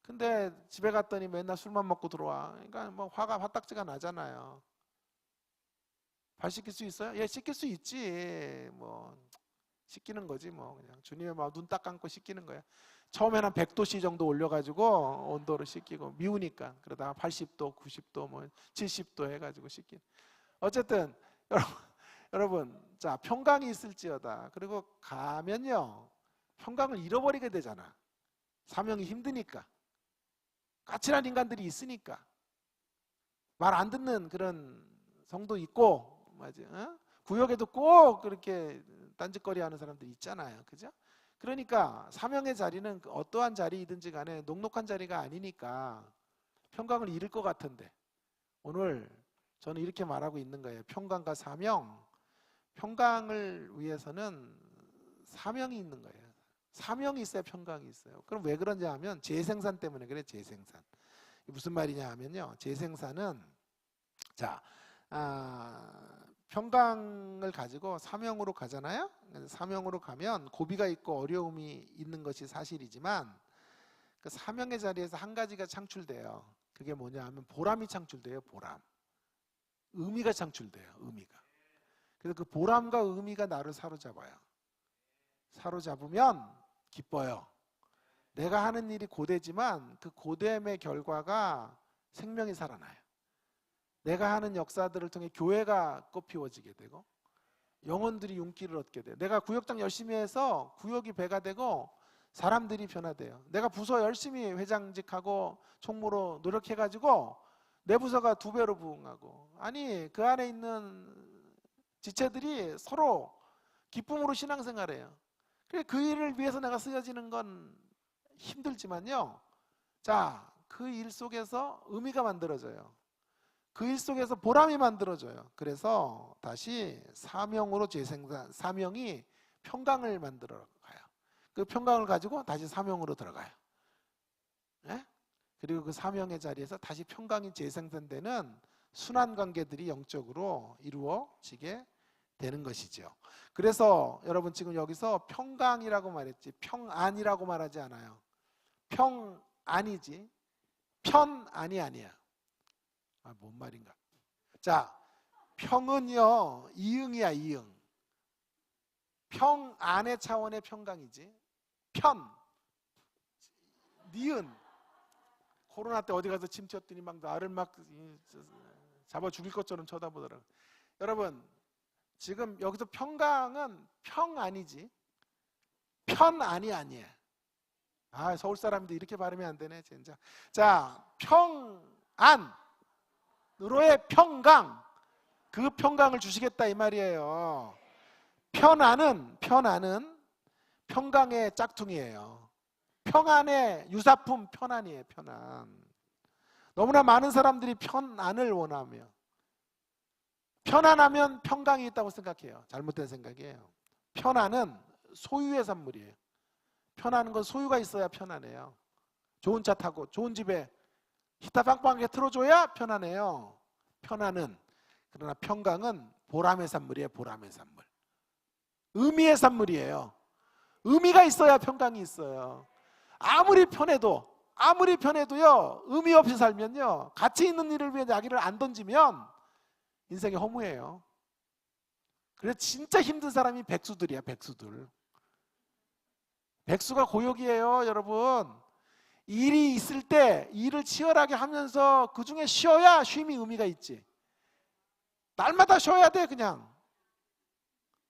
Speaker 2: 근데 집에 갔더니 맨날 술만 먹고 들어와. 그러니까 뭐 화가 화딱지가 나잖아요. 발 씻길 수 있어요? 예, 씻길 수 있지. 뭐 씻기는 거지 뭐 그냥 주님의 마음 눈 딱 감고 씻기는 거야. 처음에는 100도씨 정도 올려가지고 온도로 씻기고 미우니까 그러다가 80도, 90도, 뭐 70도 해가지고 씻긴. 어쨌든 여러분, 자 평강이 있을지어다. 그리고 가면요 평강을 잃어버리게 되잖아. 사명이 힘드니까. 까칠한 인간들이 있으니까. 말 안 듣는 그런 성도 있고, 맞아. 구역에도 꼭 그렇게 딴짓거리하는 사람들이 있잖아요. 그죠? 그러니까 사명의 자리는 어떠한 자리이든지 간에 녹록한 자리가 아니니까 평강을 잃을 것 같은데 오늘 저는 이렇게 말하고 있는 거예요. 평강과 사명. 평강을 위해서는 사명이 있는 거예요. 사명이 있어야 평강이 있어요. 그럼 왜 그런지 하면 재생산 때문에 그래. 재생산. 무슨 말이냐 하면요. 재생산은 자 평강을 가지고 사명으로 가잖아요. 사명으로 가면 고비가 있고 어려움이 있는 것이 사실이지만 그 사명의 자리에서 한 가지가 창출돼요. 그게 뭐냐 하면 보람이 창출돼요. 보람. 의미가 창출돼요. 의미가. 그래서 그 보람과 의미가 나를 사로잡아요. 사로잡으면 기뻐요. 내가 하는 일이 고되지만 그 고됨의 결과가 생명이 살아나요. 내가 하는 역사들을 통해 교회가 꽃피워지게 되고 영혼들이 윤기를 얻게 돼요. 내가 구역장 열심히 해서 구역이 배가 되고 사람들이 변화돼요. 내가 부서 열심히 회장직하고 총무로 노력해가지고 내 부서가 2배로 부흥하고, 아니 그 안에 있는 지체들이 서로 기쁨으로 신앙생활해요. 그 일을 위해서 내가 쓰여지는 건 힘들지만요, 자, 그 일 속에서 의미가 만들어져요. 그 일 속에서 보람이 만들어져요. 그래서 다시 사명으로 재생산, 사명이 평강을 만들어 가요. 그 평강을 가지고 다시 사명으로 들어가요. 네? 그리고 그 사명의 자리에서 다시 평강이 재생산되는 순환 관계들이 영적으로 이루어지게 되는 것이죠. 그래서 여러분 지금 여기서 평강이라고 말했지 평안이라고 말하지 않아요. 평안이지 편안이 아니야. 뭔 말인가? 자, 평은요 이응이야. 이응. 평안의 차원의 평강이지 편 니은. 코로나 때 어디 가서 침 튀었더니 막 나를 막 잡아 죽일 것처럼 쳐다보더라고요. 여러분 지금 여기서 평강은 평안이지 편안이 아니에요. 서울 사람인데 이렇게 발음이 안 되네 진짜. 자, 평안으로의 평강, 그 평강을 주시겠다 이 말이에요. 편안은 평강의 짝퉁이에요. 평안의 유사품 편안이에요. 편안. 너무나 많은 사람들이 편안을 원하며 편안하면 평강이 있다고 생각해요. 잘못된 생각이에요. 편안은 소유의 산물이에요. 편안한 건 소유가 있어야 편안해요. 좋은 차 타고 좋은 집에 히타 빵빵하게 틀어줘야 편안해요. 편안은. 그러나 평강은 보람의 산물이에요. 보람의 산물. 의미의 산물이에요. 의미가 있어야 평강이 있어요. 아무리 편해도요, 의미 없이 살면요, 가치 있는 일을 위해 자기를 안 던지면 인생이 허무해요. 그래서 진짜 힘든 사람이 백수들이야. 백수가 고역이에요. 여러분 일이 있을 때 일을 치열하게 하면서 그 중에 쉬어야 쉼이 의미가 있지. 날마다 쉬어야 돼 그냥.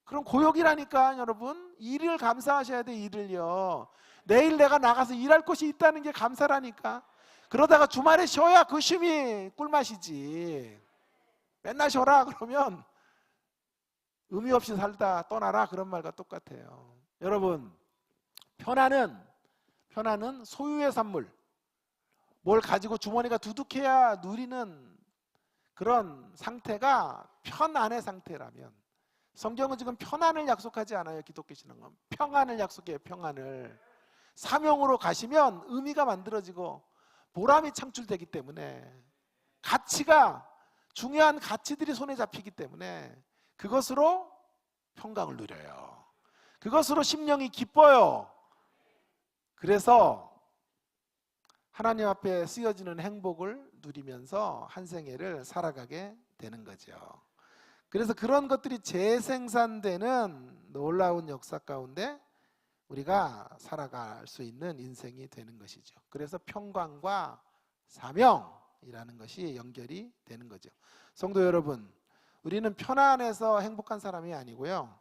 Speaker 2: 그럼 고역이라니까. 여러분 일을 감사하셔야 돼. 일을요. 내일 내가 나가서 일할 곳이 있다는 게 감사라니까. 그러다가 주말에 쉬어야 그 쉼이 꿀맛이지. 맨날 쉬어라 그러면 의미 없이 살다 떠나라 그런 말과 똑같아요. 여러분 편안은 소유의 산물. 뭘 가지고 주머니가 두둑해야 누리는 그런 상태가 편안의 상태라면, 성경은 지금 편안을 약속하지 않아요. 기독교 신앙은 평안을 약속해요. 평안을. 사명으로 가시면 의미가 만들어지고 보람이 창출되기 때문에, 가치가, 중요한 가치들이 손에 잡히기 때문에 그것으로 평강을 누려요. 그것으로 심령이 기뻐요. 그래서 하나님 앞에 쓰여지는 행복을 누리면서 한 생애를 살아가게 되는 거죠. 그래서 그런 것들이 재생산되는 놀라운 역사 가운데 우리가 살아갈 수 있는 인생이 되는 것이죠. 그래서 평강과 사명이라는 것이 연결이 되는 거죠. 성도 여러분, 우리는 편안해서 행복한 사람이 아니고요,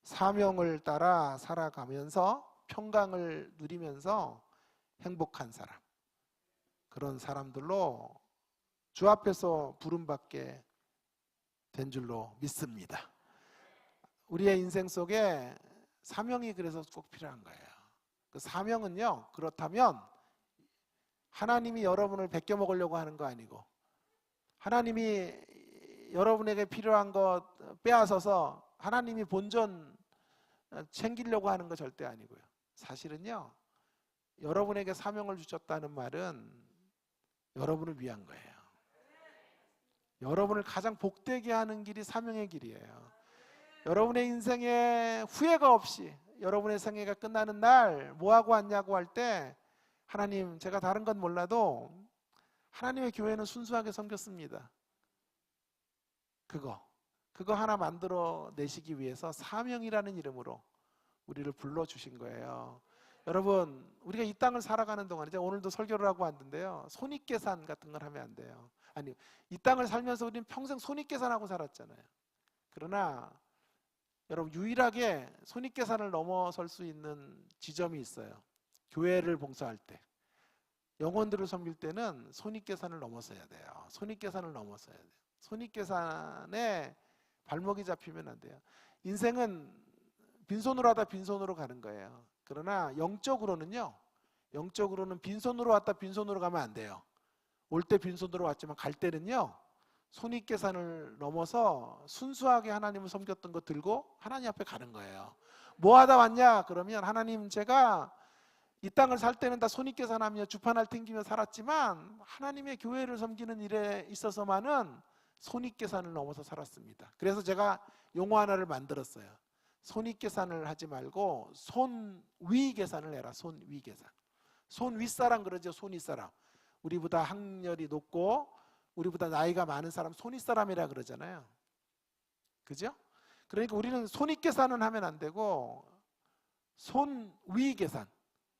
Speaker 2: 사명을 따라 살아가면서 평강을 누리면서 행복한 사람, 그런 사람들로 주 앞에서 부름받게 된 줄로 믿습니다. 우리의 인생 속에 사명이 그래서 꼭 필요한 거예요. 그 사명은요, 그렇다면 하나님이 여러분을 베껴 먹으려고 하는 거 아니고, 하나님이 여러분에게 필요한 것 빼앗아서 하나님이 본전 챙기려고 하는 거 절대 아니고요. 사실은요, 여러분에게 사명을 주셨다는 말은 여러분을 위한 거예요. 여러분을 가장 복되게 하는 길이 사명의 길이에요. 여러분의 인생에 후회가 없이 여러분의 생애가 끝나는 날 뭐하고 왔냐고 할 때 하나님, 제가 다른 건 몰라도 하나님의 교회는 순수하게 섬겼습니다. 그거 하나 만들어 내시기 위해서 사명이라는 이름으로 우리를 불러주신 거예요. 여러분, 우리가 이 땅을 살아가는 동안, 이제 오늘도 설교를 하고 왔는데요, 손익계산 같은 걸 하면 안 돼요. 아니, 이 땅을 살면서 우리는 평생 손익계산하고 살았잖아요. 그러나 여러분, 유일하게 손익계산을 넘어설 수 있는 지점이 있어요. 교회를 봉사할 때, 영혼들을 섬길 때는 손익계산을 넘어서야 돼요. 손익계산을 넘어서야 돼요. 손익계산에 발목이 잡히면 안 돼요. 인생은 빈손으로 하다 빈손으로 가는 거예요. 그러나 영적으로는 빈손으로 왔다 빈손으로 가면 안 돼요. 올 때 빈손으로 왔지만 갈 때는요, 손익계산을 넘어서 순수하게 하나님을 섬겼던 거 들고 하나님 앞에 가는 거예요. 뭐 하다 왔냐? 그러면 하나님, 제가 이 땅을 살 때는 다 손익계산하며 주판을 튕기며 살았지만 하나님의 교회를 섬기는 일에 있어서만은 손익계산을 넘어서 살았습니다. 그래서 제가 용어 하나를 만들었어요. 손익계산을 하지 말고 손위계산을 해라. 손위계산. 손윗사람 그러죠. 손윗사람. 우리보다 학렬이 높고 우리보다 나이가 많은 사람 손윗사람이라 그러잖아요. 그죠? 그러니까 우리는 손익계산은 하면 안 되고 손위계산.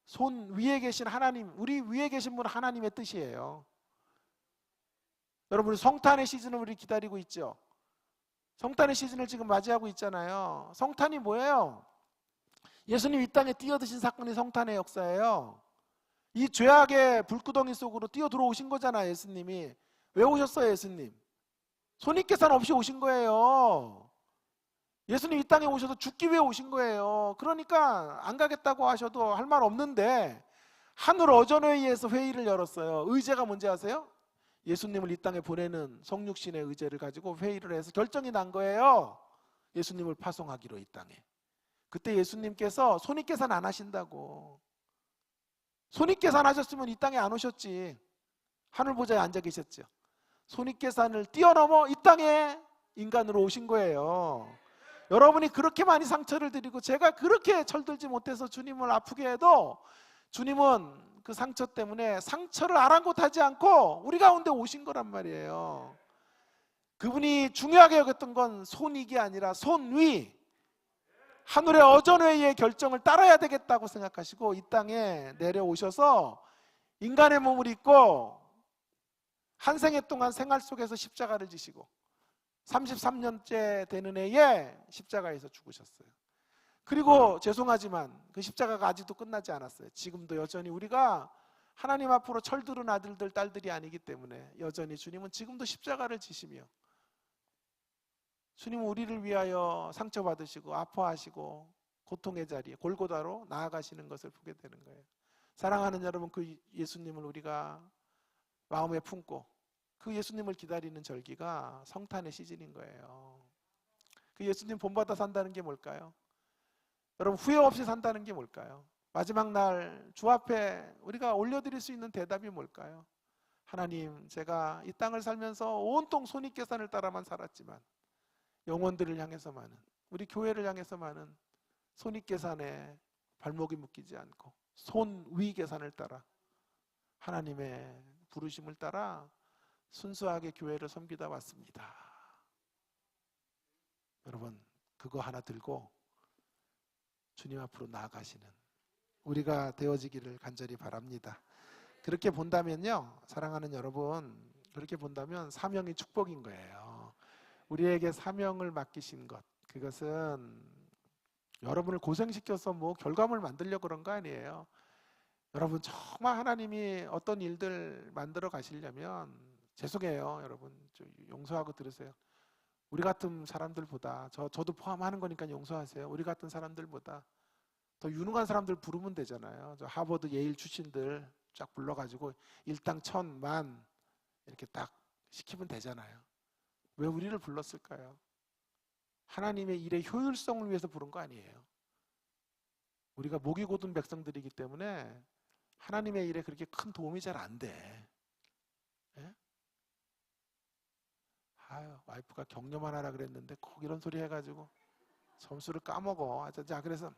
Speaker 2: 손 위에 계신 하나님, 우리 위에 계신 분은 하나님의 뜻이에요. 여러분, 성탄의 시즌을 우리 기다리고 있죠. 성탄의 시즌을 지금 맞이하고 있잖아요. 성탄이 뭐예요? 예수님 이 땅에 뛰어드신 사건이 성탄의 역사예요. 이 죄악의 불구덩이 속으로 뛰어 들어오신 거잖아요. 예수님이. 왜 오셨어요? 예수님 손익계산 없이 오신 거예요. 예수님 이 땅에 오셔서 죽기 위해 오신 거예요. 그러니까 안 가겠다고 하셔도 할 말 없는데 하늘 어전회의에서 회의를 열었어요. 의제가 뭔지 아세요? 예수님을 이 땅에 보내는 성육신의 의제를 가지고 회의를 해서 결정이 난 거예요. 예수님을 파송하기로 이 땅에. 그때 예수님께서 손익계산 안 하신다고. 손익계산 하셨으면 이 땅에 안 오셨지. 하늘보좌에 앉아 계셨죠. 손익계산을 뛰어넘어 이 땅에 인간으로 오신 거예요. 여러분이 그렇게 많이 상처를 드리고 제가 그렇게 철들지 못해서 주님을 아프게 해도 주님은 그 상처 때문에 상처를 아랑곳하지 않고 우리 가운데 오신 거란 말이에요. 그분이 중요하게 여겼던 건 손익이 아니라 손위, 하늘의 어전회의의 결정을 따라야 되겠다고 생각하시고 이 땅에 내려오셔서 인간의 몸을 입고 한 생애 동안 생활 속에서 십자가를 지시고 33년째 되는 해에 십자가에서 죽으셨어요. 그리고 죄송하지만 그 십자가가 아직도 끝나지 않았어요. 지금도 여전히 우리가 하나님 앞으로 철들은 아들들 딸들이 아니기 때문에 여전히 주님은 지금도 십자가를 지시며 주님은 우리를 위하여 상처받으시고 아파하시고 고통의 자리에 골고다로 나아가시는 것을 보게 되는 거예요. 사랑하는 여러분, 그 예수님을 우리가 마음에 품고 그 예수님을 기다리는 절기가 성탄의 시즌인 거예요. 그 예수님 본받아 산다는 게 뭘까요? 여러분, 후회 없이 산다는 게 뭘까요? 마지막 날 주 앞에 우리가 올려드릴 수 있는 대답이 뭘까요? 하나님, 제가 이 땅을 살면서 온통 손익계산을 따라만 살았지만 영혼들을 향해서만은, 우리 교회를 향해서만은 손익계산에 발목이 묶이지 않고 손위계산을 따라 하나님의 부르심을 따라 순수하게 교회를 섬기다 왔습니다. 여러분, 그거 하나 들고 주님 앞으로 나아가시는 우리가 되어지기를 간절히 바랍니다. 그렇게 본다면요, 사랑하는 여러분, 그렇게 본다면 사명이 축복인 거예요. 우리에게 사명을 맡기신 것, 그것은 여러분을 고생시켜서 뭐 결과물 만들려고 그런 거 아니에요. 여러분, 정말 하나님이 어떤 일들 만들어 가시려면, 죄송해요 여러분, 용서하고 들으세요. 우리 같은 사람들보다, 저도 포함하는 거니까 용서하세요. 우리 같은 사람들보다 더 유능한 사람들 부르면 되잖아요. 저 하버드 예일 출신들 쫙 불러가지고 일당 1000만 이렇게 딱 시키면 되잖아요. 왜 우리를 불렀을까요? 하나님의 일의 효율성을 위해서 부른 거 아니에요. 우리가 목이 곧은 백성들이기 때문에 하나님의 일에 그렇게 큰 도움이 잘 안 돼. 예? 아유, 와이프가 격려만 하라 그랬는데 꼭 이런 소리 해가지고 점수를 까먹어. 자, 그래서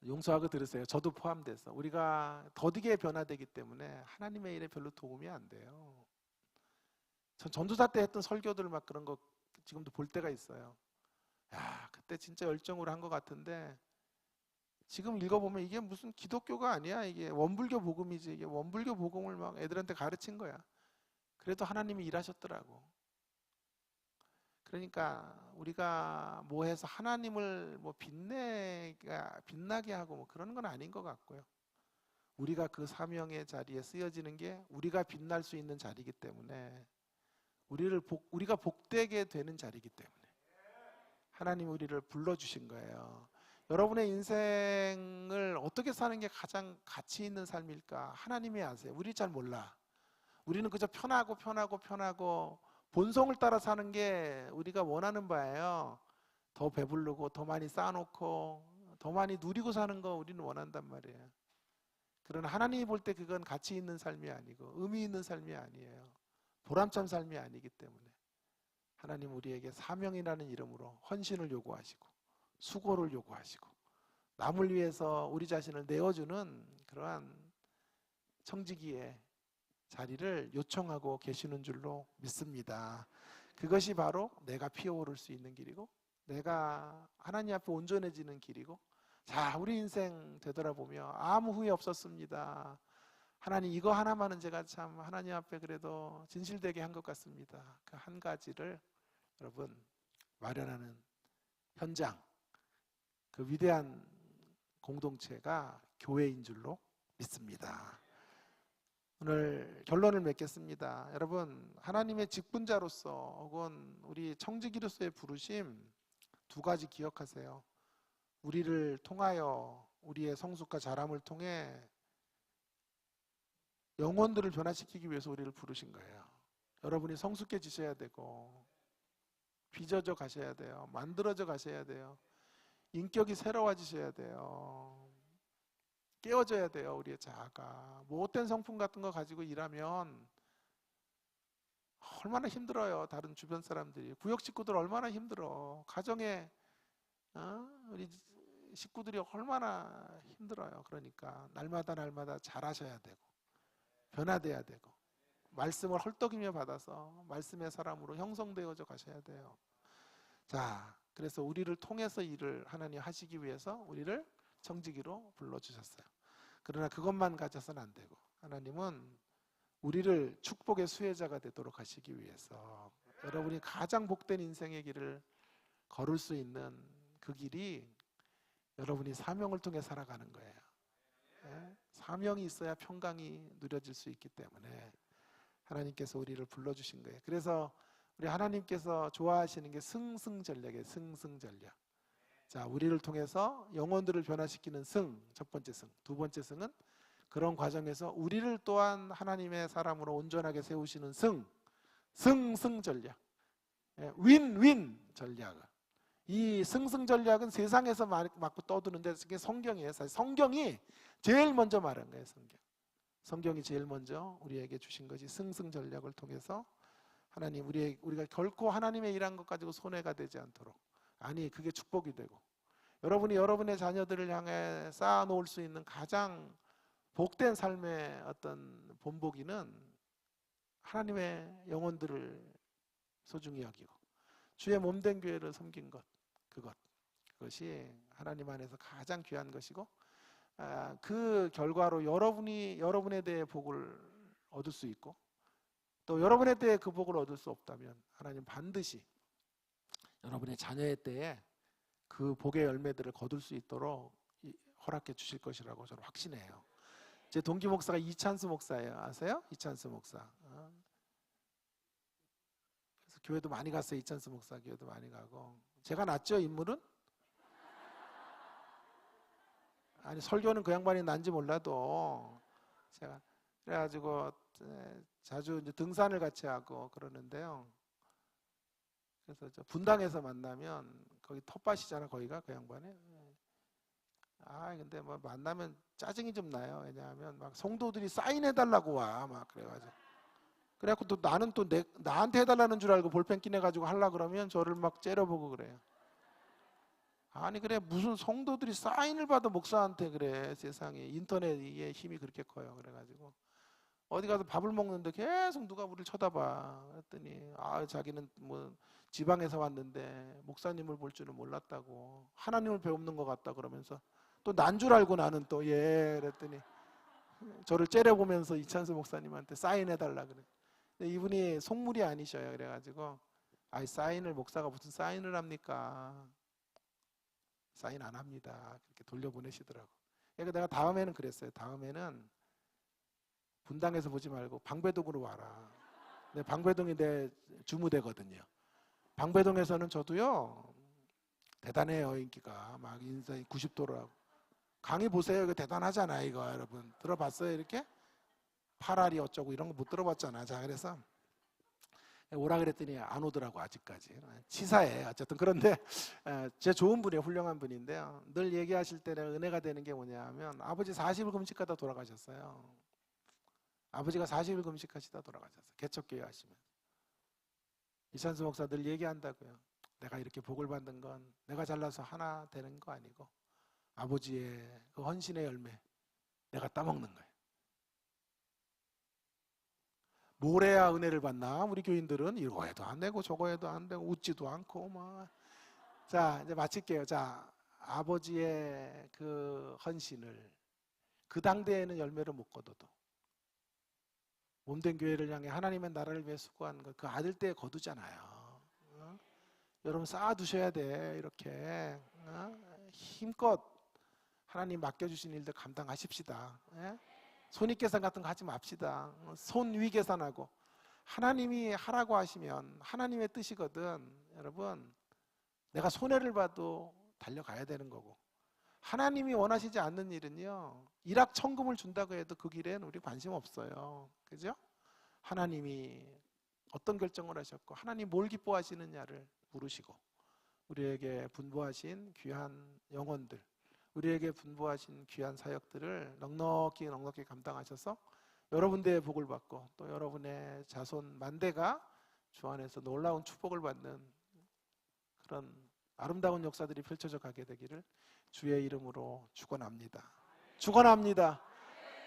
Speaker 2: 용서하고 들으세요. 저도 포함돼서 우리가 더디게 변화되기 때문에 하나님의 일에 별로 도움이 안 돼요. 전 전도사 때 했던 설교들 막 그런 거 지금도 볼 때가 있어요. 야, 그때 진짜 열정으로 한 것 같은데 지금 읽어보면 이게 무슨 기독교가 아니야. 이게 원불교 복음이지. 이게 원불교 복음을 막 애들한테 가르친 거야. 그래도 하나님이 일하셨더라고. 그러니까 우리가 뭐 해서 하나님을 뭐 빛나게 하고 뭐 그런 건 아닌 것 같고요. 우리가 그 사명의 자리에 쓰여지는 게 우리가 빛날 수 있는 자리이기 때문에 우리가 복되게 되는 자리이기 때문에 하나님이 우리를 불러주신 거예요. 여러분의 인생을 어떻게 사는 게 가장 가치 있는 삶일까? 하나님이 아세요. 우리 잘 몰라. 우리는 그저 편하고 본성을 따라 사는 게 우리가 원하는 바예요. 더 배부르고 더 많이 쌓아놓고 더 많이 누리고 사는 거 우리는 원한단 말이에요. 그러나 하나님이 볼 때 그건 가치 있는 삶이 아니고 의미 있는 삶이 아니에요. 보람찬 삶이 아니기 때문에 하나님 우리에게 사명이라는 이름으로 헌신을 요구하시고 수고를 요구하시고 남을 위해서 우리 자신을 내어주는 그러한 청지기의 자리를 요청하고 계시는 줄로 믿습니다. 그것이 바로 내가 피어오를 수 있는 길이고 내가 하나님 앞에 온전해지는 길이고, 자, 우리 인생 되돌아보며 아무 후회 없었습니다. 하나님 이거 하나만은 제가 참 하나님 앞에 그래도 진실되게 한 것 같습니다. 그 한 가지를 여러분 마련하는 현장, 그 위대한 공동체가 교회인 줄로 믿습니다. 오늘 결론을 맺겠습니다. 여러분, 하나님의 직분자로서 혹은 우리 청지기로서의 부르심 두 가지 기억하세요. 우리를 통하여 우리의 성숙과 자람을 통해 영혼들을 변화시키기 위해서 우리를 부르신 거예요. 여러분이 성숙해지셔야 되고 빚어져 가셔야 돼요. 만들어져 가셔야 돼요. 인격이 새로워지셔야 돼요. 깨워져야 돼요. 우리의 자아가. 못된 성품 같은 거 가지고 일하면 얼마나 힘들어요. 다른 주변 사람들이. 구역 식구들 얼마나 힘들어. 가정에 우리 식구들이 얼마나 힘들어요. 그러니까 날마다 잘하셔야 되고 변화돼야 되고 말씀을 헐떡이며 받아서 말씀의 사람으로 형성되어져 가셔야 돼요. 자, 그래서 우리를 통해서 일을 하나님 하시기 위해서 우리를 청지기로 불러주셨어요. 그러나 그것만 가져서는 안 되고 하나님은 우리를 축복의 수혜자가 되도록 하시기 위해서 여러분이 가장 복된 인생의 길을 걸을 수 있는 그 길이 여러분이 사명을 통해 살아가는 거예요. 네? 사명이 있어야 평강이 누려질 수 있기 때문에 하나님께서 우리를 불러주신 거예요. 그래서 우리 하나님께서 좋아하시는 게 승승전략이에요. 승승전략. 자, 우리를 통해서 영혼들을 변화시키는 승, 첫 번째 승. 두 번째 승은 그런 과정에서 우리를 또한 하나님의 사람으로 온전하게 세우시는 승, 승승전략. 윈윈 전략. 이 승승전략은 세상에서 맞고 떠드는데 그게 성경이에요. 사실 성경이 제일 먼저 말한 거예요. 성경이 제일 먼저 우리에게 주신 것이 승승전략을 통해서 하나님 우리가 결코 하나님의 일한 것 가지고 손해가 되지 않도록, 아니 그게 축복이 되고 여러분이 여러분의 자녀들을 향해 쌓아놓을 수 있는 가장 복된 삶의 어떤 본보기는 하나님의 영혼들을 소중히 여기고 주의 몸된 교회를 섬긴 것, 그것이 하나님 안에서 가장 귀한 것이고, 그 결과로 여러분에 대해 복을 얻을 수 있고 또 여러분에 대해 그 복을 얻을 수 없다면 하나님 반드시 여러분의 자녀의 때에 그 복의 열매들을 거둘 수 있도록 허락해 주실 것이라고 저는 확신해요. 제 동기 목사가 이찬수 목사예요. 아세요? 이찬수 목사. 그래서 교회도 많이 갔어요. 이찬수 목사 교회도 많이 가고. 제가 낫죠, 인물은? 아니, 설교는 그 양반이 난지 몰라도 제가 그래가지고 자주 이제 등산을 같이 하고 그러는데요. 그래서 분당에서 만나면 거기 텃밭이잖아, 거기가 그 양반이. 근데 뭐 만나면 짜증이 좀 나요. 왜냐하면 막 성도들이 사인해달라고 와, 막 그래갖고 또 나는 또 나한테 해달라는 줄 알고 볼펜 끼내가지고 하려 그러면 저를 막 째려보고 그래요. 아니 그래 무슨 성도들이 사인을 받아 목사한테 그래. 세상에 인터넷의 힘이 그렇게 커요. 그래가지고 어디 가서 밥을 먹는데 계속 누가 우리를 쳐다봐. 그랬더니 자기는 뭐 지방에서 왔는데 목사님을 볼 줄은 몰랐다고, 하나님을 배우는 것 같다 그러면서 또 난 줄 알고 나는 또 그랬더니 저를 째려보면서 이찬수 목사님한테 사인해달라 그래. 근데 이분이 속물이 아니셔요. 그래가지고 사인을 목사가 무슨 사인을 합니까? 사인 안 합니다. 그렇게 돌려보내시더라고. 그러니까 내가 다음에는 그랬어요. 다음에는 분당에서 보지 말고 방배동으로 와라. 방배동이 내 주무대거든요. 방배동에서는 저도요 대단해요. 인기가 막 인사이 90도로 하고. 강의 보세요. 이거 대단하잖아요. 이거 여러분 들어봤어요? 이렇게? 8알이 어쩌고 이런 거 못 들어봤잖아. 자, 그래서 오라 그랬더니 안 오더라고 아직까지. 치사해. 어쨌든 그런데 제 좋은 분이에요. 훌륭한 분인데요. 늘 얘기하실 때 내가 은혜가 되는 게 뭐냐면 아버지 40일 금식하다 돌아가셨어요. 아버지가 40일 금식하시다 돌아가셨어요. 개척교회 하시면. 이찬수 목사 늘 얘기한다고요. 내가 이렇게 복을 받는 건 내가 잘나서 하나 되는 거 아니고 아버지의 그 헌신의 열매 내가 따먹는 거예요. 뭘 해야 은혜를 받나? 우리 교인들은 이거 해도 안 되고 저거 해도 안 되고 웃지도 않고 막. 자, 이제 마칠게요. 자, 아버지의 그 헌신을 그 당대에는 열매를 못 거둬도 몸된 교회를 향해 하나님의 나라를 위해 수고한 거 그 아들 때 거두잖아요. 여러분 쌓아두셔야 돼. 이렇게 힘껏 하나님 맡겨주신 일들 감당하십시다. 손익계산 같은 거 하지 맙시다. 손위계산하고 하나님이 하라고 하시면 하나님의 뜻이거든. 여러분 내가 손해를 봐도 달려가야 되는 거고, 하나님이 원하시지 않는 일은요 일확천금을 준다고 해도 그 길엔 우리 관심 없어요. 그죠? 하나님이 어떤 결정을 하셨고 하나님 뭘 기뻐하시느냐를 물으시고 우리에게 분부하신 귀한 영혼들, 우리에게 분부하신 귀한 사역들을 넉넉히 감당하셔서 여러분들의 복을 받고 또 여러분의 자손 만대가 주 안에서 놀라운 축복을 받는 그런 아름다운 역사들이 펼쳐져 가게 되기를 주의 이름으로 축원합니다. 축원합니다.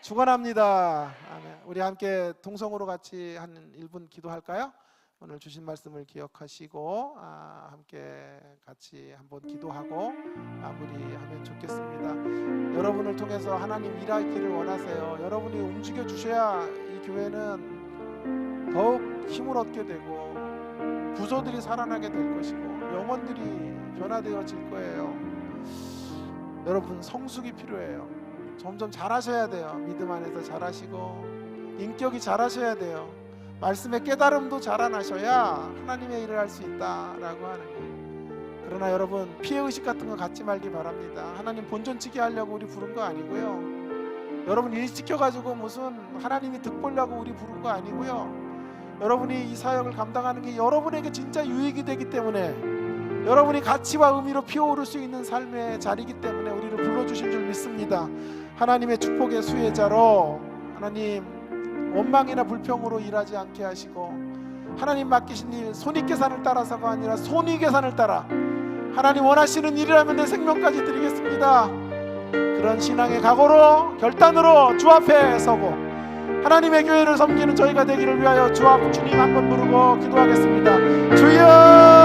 Speaker 2: 축원합니다. 아멘. 우리 함께 동성으로 같이 한 1분 기도할까요? 오늘 주신 말씀을 기억하시고 함께 같이 한번 기도하고 마무리하면 좋겠습니다. 여러분을 통해서 하나님 일하기를 원하세요. 여러분이 움직여 주셔야 이 교회는 더욱 힘을 얻게 되고 부조들이 살아나게 될 것이고 영혼들이 변화되어질 거예요. 여러분 성숙이 필요해요. 점점 잘하셔야 돼요. 믿음 안에서 잘하시고 인격이 잘하셔야 돼요. 말씀의 깨달음도 자라나셔야 하나님의 일을 할 수 있다라고 하는 거예요. 그러나 여러분 피해의식 같은 거 갖지 말기 바랍니다. 하나님 본전치기 하려고 우리 부른 거 아니고요. 여러분 일 시켜가지고 무슨 하나님이 득보려고 우리 부른 거 아니고요. 여러분이 이 사역을 감당하는 게 여러분에게 진짜 유익이 되기 때문에, 여러분이 가치와 의미로 피어오를 수 있는 삶의 자리이기 때문에 우리를 불러주신 줄 믿습니다. 하나님의 축복의 수혜자로 하나님 원망이나 불평으로 일하지 않게 하시고 하나님 맡기신 일 손익계산을 따라서가 아니라 손익계산을 따라 하나님 원하시는 일이라면 내 생명까지 드리겠습니다. 그런 신앙의 각오로 결단으로 주 앞에 서고 하나님의 교회를 섬기는 저희가 되기를 위하여 주님 한번 부르고 기도하겠습니다. 주여